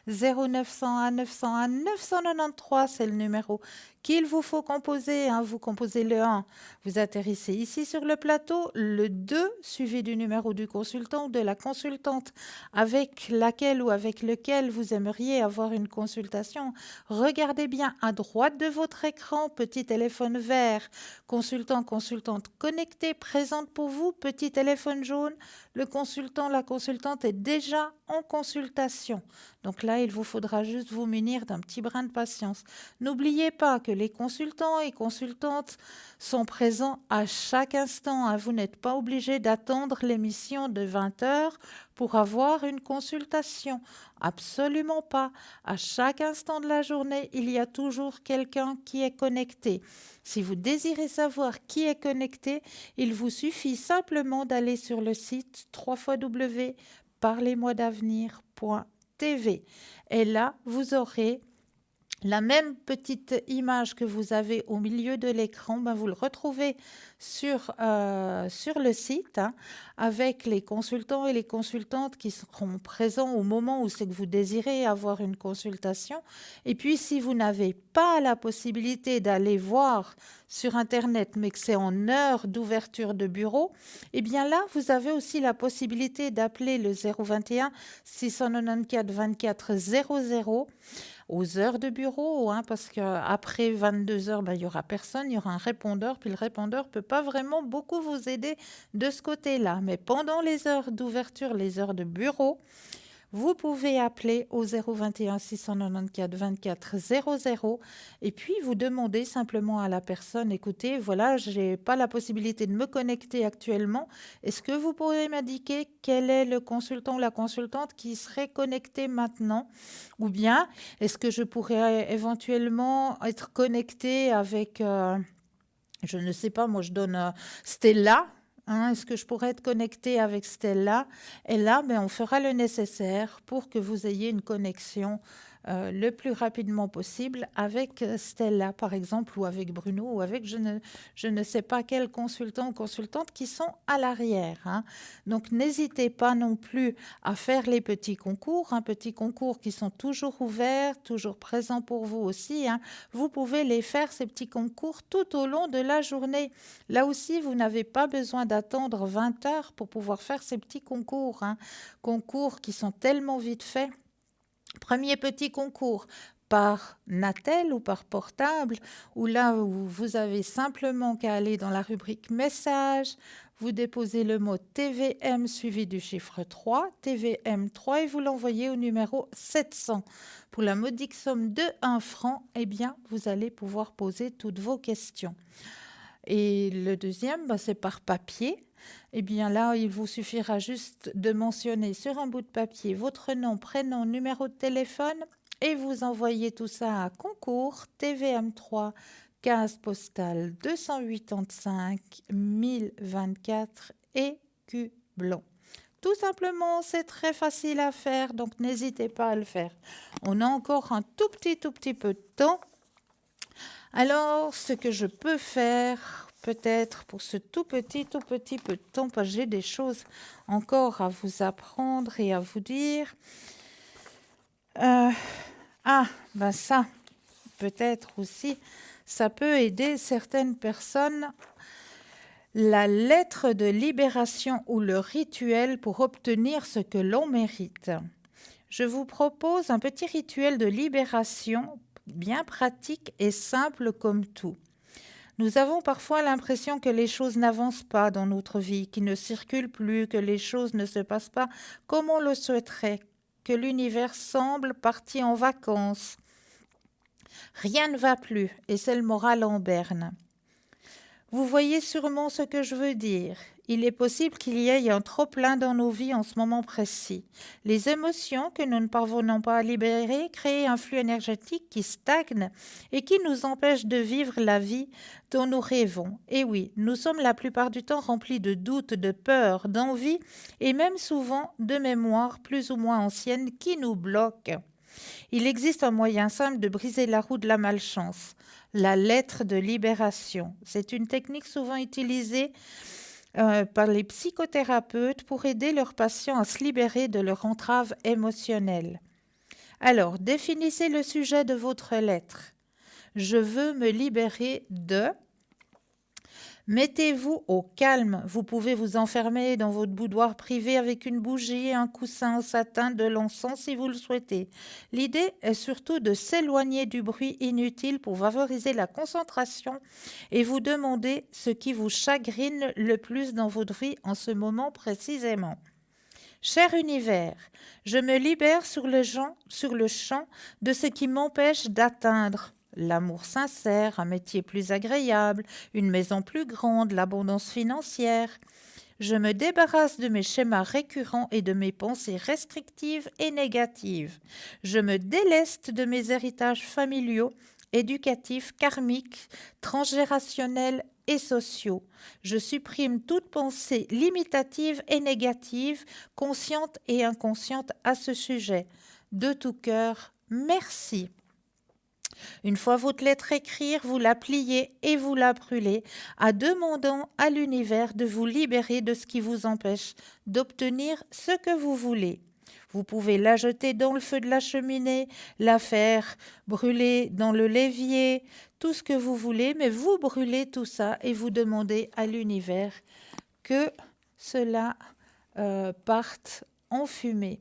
0901 901 993, c'est le numéro qu'il vous faut composer, hein. Vous composez le 1, vous atterrissez ici sur le plateau, le 2 suivi du numéro du consultant ou de la consultante avec laquelle ou avec lequel vous aimeriez avoir une consultation. Regardez bien à droite de votre écran, petit téléphone vert, consultant, consultante connecté, présente pour vous, petit téléphone jaune, le consultant, la consultante est déjà en consultation. Donc là, il vous faudra juste vous munir d'un petit brin de patience. N'oubliez pas que les consultants et consultantes sont présents à chaque instant, hein. Vous n'êtes pas obligé d'attendre l'émission de 20h pour avoir une consultation. Absolument pas. À chaque instant de la journée, il y a toujours quelqu'un qui est connecté. Si vous désirez savoir qui est connecté, il vous suffit simplement d'aller sur le site www.parlez-moi-d'avenir.tv. Et là, vous aurez la même petite image que vous avez au milieu de l'écran, ben vous le retrouvez sur le site, hein, avec les consultants et les consultantes qui seront présents au moment où c'est que vous désirez avoir une consultation. Et puis, si vous n'avez pas la possibilité d'aller voir sur Internet, mais que c'est en heure d'ouverture de bureau, eh bien là, vous avez aussi la possibilité d'appeler le 021 694 24 00 aux heures de bureau, hein, parce qu'après 22 heures, ben, il n'y aura personne, il y aura un répondeur, puis le répondeur ne peut pas vraiment beaucoup vous aider de ce côté-là. Mais pendant les heures d'ouverture, les heures de bureau, vous pouvez appeler au 021 694 24 00 et puis vous demandez simplement à la personne, écoutez, voilà, je n'ai pas la possibilité de me connecter actuellement. Est-ce que vous pourriez m'indiquer quel est le consultant ou la consultante qui serait connecté maintenant? Ou bien, est-ce que je pourrais éventuellement être connecté avec, je ne sais pas, moi je donne Stella. Hein, est-ce que je pourrais être connectée avec Stella? Et là, ben, on fera le nécessaire pour que vous ayez une connexion le plus rapidement possible avec Stella, par exemple, ou avec Bruno, ou avec je ne sais pas quels consultants ou consultantes qui sont à l'arrière. Hein. Donc, n'hésitez pas non plus à faire les petits concours, petits concours qui sont toujours ouverts, toujours présents pour vous aussi. Hein. Vous pouvez les faire, ces petits concours, tout au long de la journée. Là aussi, vous n'avez pas besoin d'attendre 20 heures pour pouvoir faire ces petits concours. Hein. Concours qui sont tellement vite faits. Premier petit concours par Natel ou par portable, où là où vous avez simplement qu'à aller dans la rubrique message, vous déposez le mot TVM suivi du chiffre 3, TVM 3, et vous l'envoyez au numéro 700. Pour la modique somme de 1 franc, eh bien, vous allez pouvoir poser toutes vos questions. Et le deuxième, c'est par papier. Eh bien là, il vous suffira juste de mentionner sur un bout de papier votre nom, prénom, numéro de téléphone et vous envoyez tout ça à concours TVM3 case postale 285 1024 Écublon. Tout simplement, c'est très facile à faire, donc n'hésitez pas à le faire. On a encore un tout petit peu de temps. Alors, ce que je peux faire, peut-être pour ce tout petit peu de temps, parce que j'ai des choses encore à vous apprendre et à vous dire. Ça, peut-être aussi, ça peut aider certaines personnes. La lettre de libération ou le rituel pour obtenir ce que l'on mérite. Je vous propose un petit rituel de libération bien pratique et simple comme tout. Nous avons parfois l'impression que les choses n'avancent pas dans notre vie, qu'il ne circule plus, que les choses ne se passent pas comme on le souhaiterait, que l'univers semble parti en vacances. Rien ne va plus et c'est le moral en berne. Vous voyez sûrement ce que je veux dire. Il est possible qu'il y ait un trop-plein dans nos vies en ce moment précis. Les émotions que nous ne parvenons pas à libérer créent un flux énergétique qui stagne et qui nous empêche de vivre la vie dont nous rêvons. Et oui, nous sommes la plupart du temps remplis de doutes, de peurs, d'envies et même souvent de mémoires plus ou moins anciennes qui nous bloquent. Il existe un moyen simple de briser la roue de la malchance, la lettre de libération. C'est une technique souvent utilisée par les psychothérapeutes pour aider leurs patients à se libérer de leur entrave émotionnelle. Alors, définissez le sujet de votre lettre. Je veux me libérer de... Mettez-vous au calme. Vous pouvez vous enfermer dans votre boudoir privé avec une bougie, un coussin en satin, de l'encens si vous le souhaitez. L'idée est surtout de s'éloigner du bruit inutile pour favoriser la concentration et vous demander ce qui vous chagrine le plus dans votre vie en ce moment précisément. Cher univers, je me libère sur le champ de ce qui m'empêche d'atteindre l'amour sincère, un métier plus agréable, une maison plus grande, l'abondance financière. Je me débarrasse de mes schémas récurrents et de mes pensées restrictives et négatives. Je me déleste de mes héritages familiaux, éducatifs, karmiques, transgénérationnels et sociaux. Je supprime toute pensée limitative et négative, consciente et inconsciente à ce sujet. De tout cœur, merci. Une fois votre lettre écrite, vous la pliez et vous la brûlez, en demandant à l'univers de vous libérer de ce qui vous empêche d'obtenir ce que vous voulez. Vous pouvez la jeter dans le feu de la cheminée, la faire brûler dans le l'évier, tout ce que vous voulez, mais vous brûlez tout ça et vous demandez à l'univers que cela parte en fumée.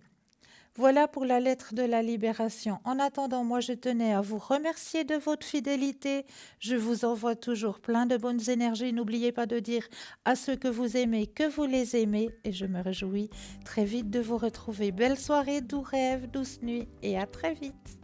Voilà pour la lettre de la libération. En attendant, moi, je tenais à vous remercier de votre fidélité. Je vous envoie toujours plein de bonnes énergies. N'oubliez pas de dire à ceux que vous aimez que vous les aimez. Et je me réjouis très vite de vous retrouver. Belle soirée, doux rêves, douce nuit et à très vite.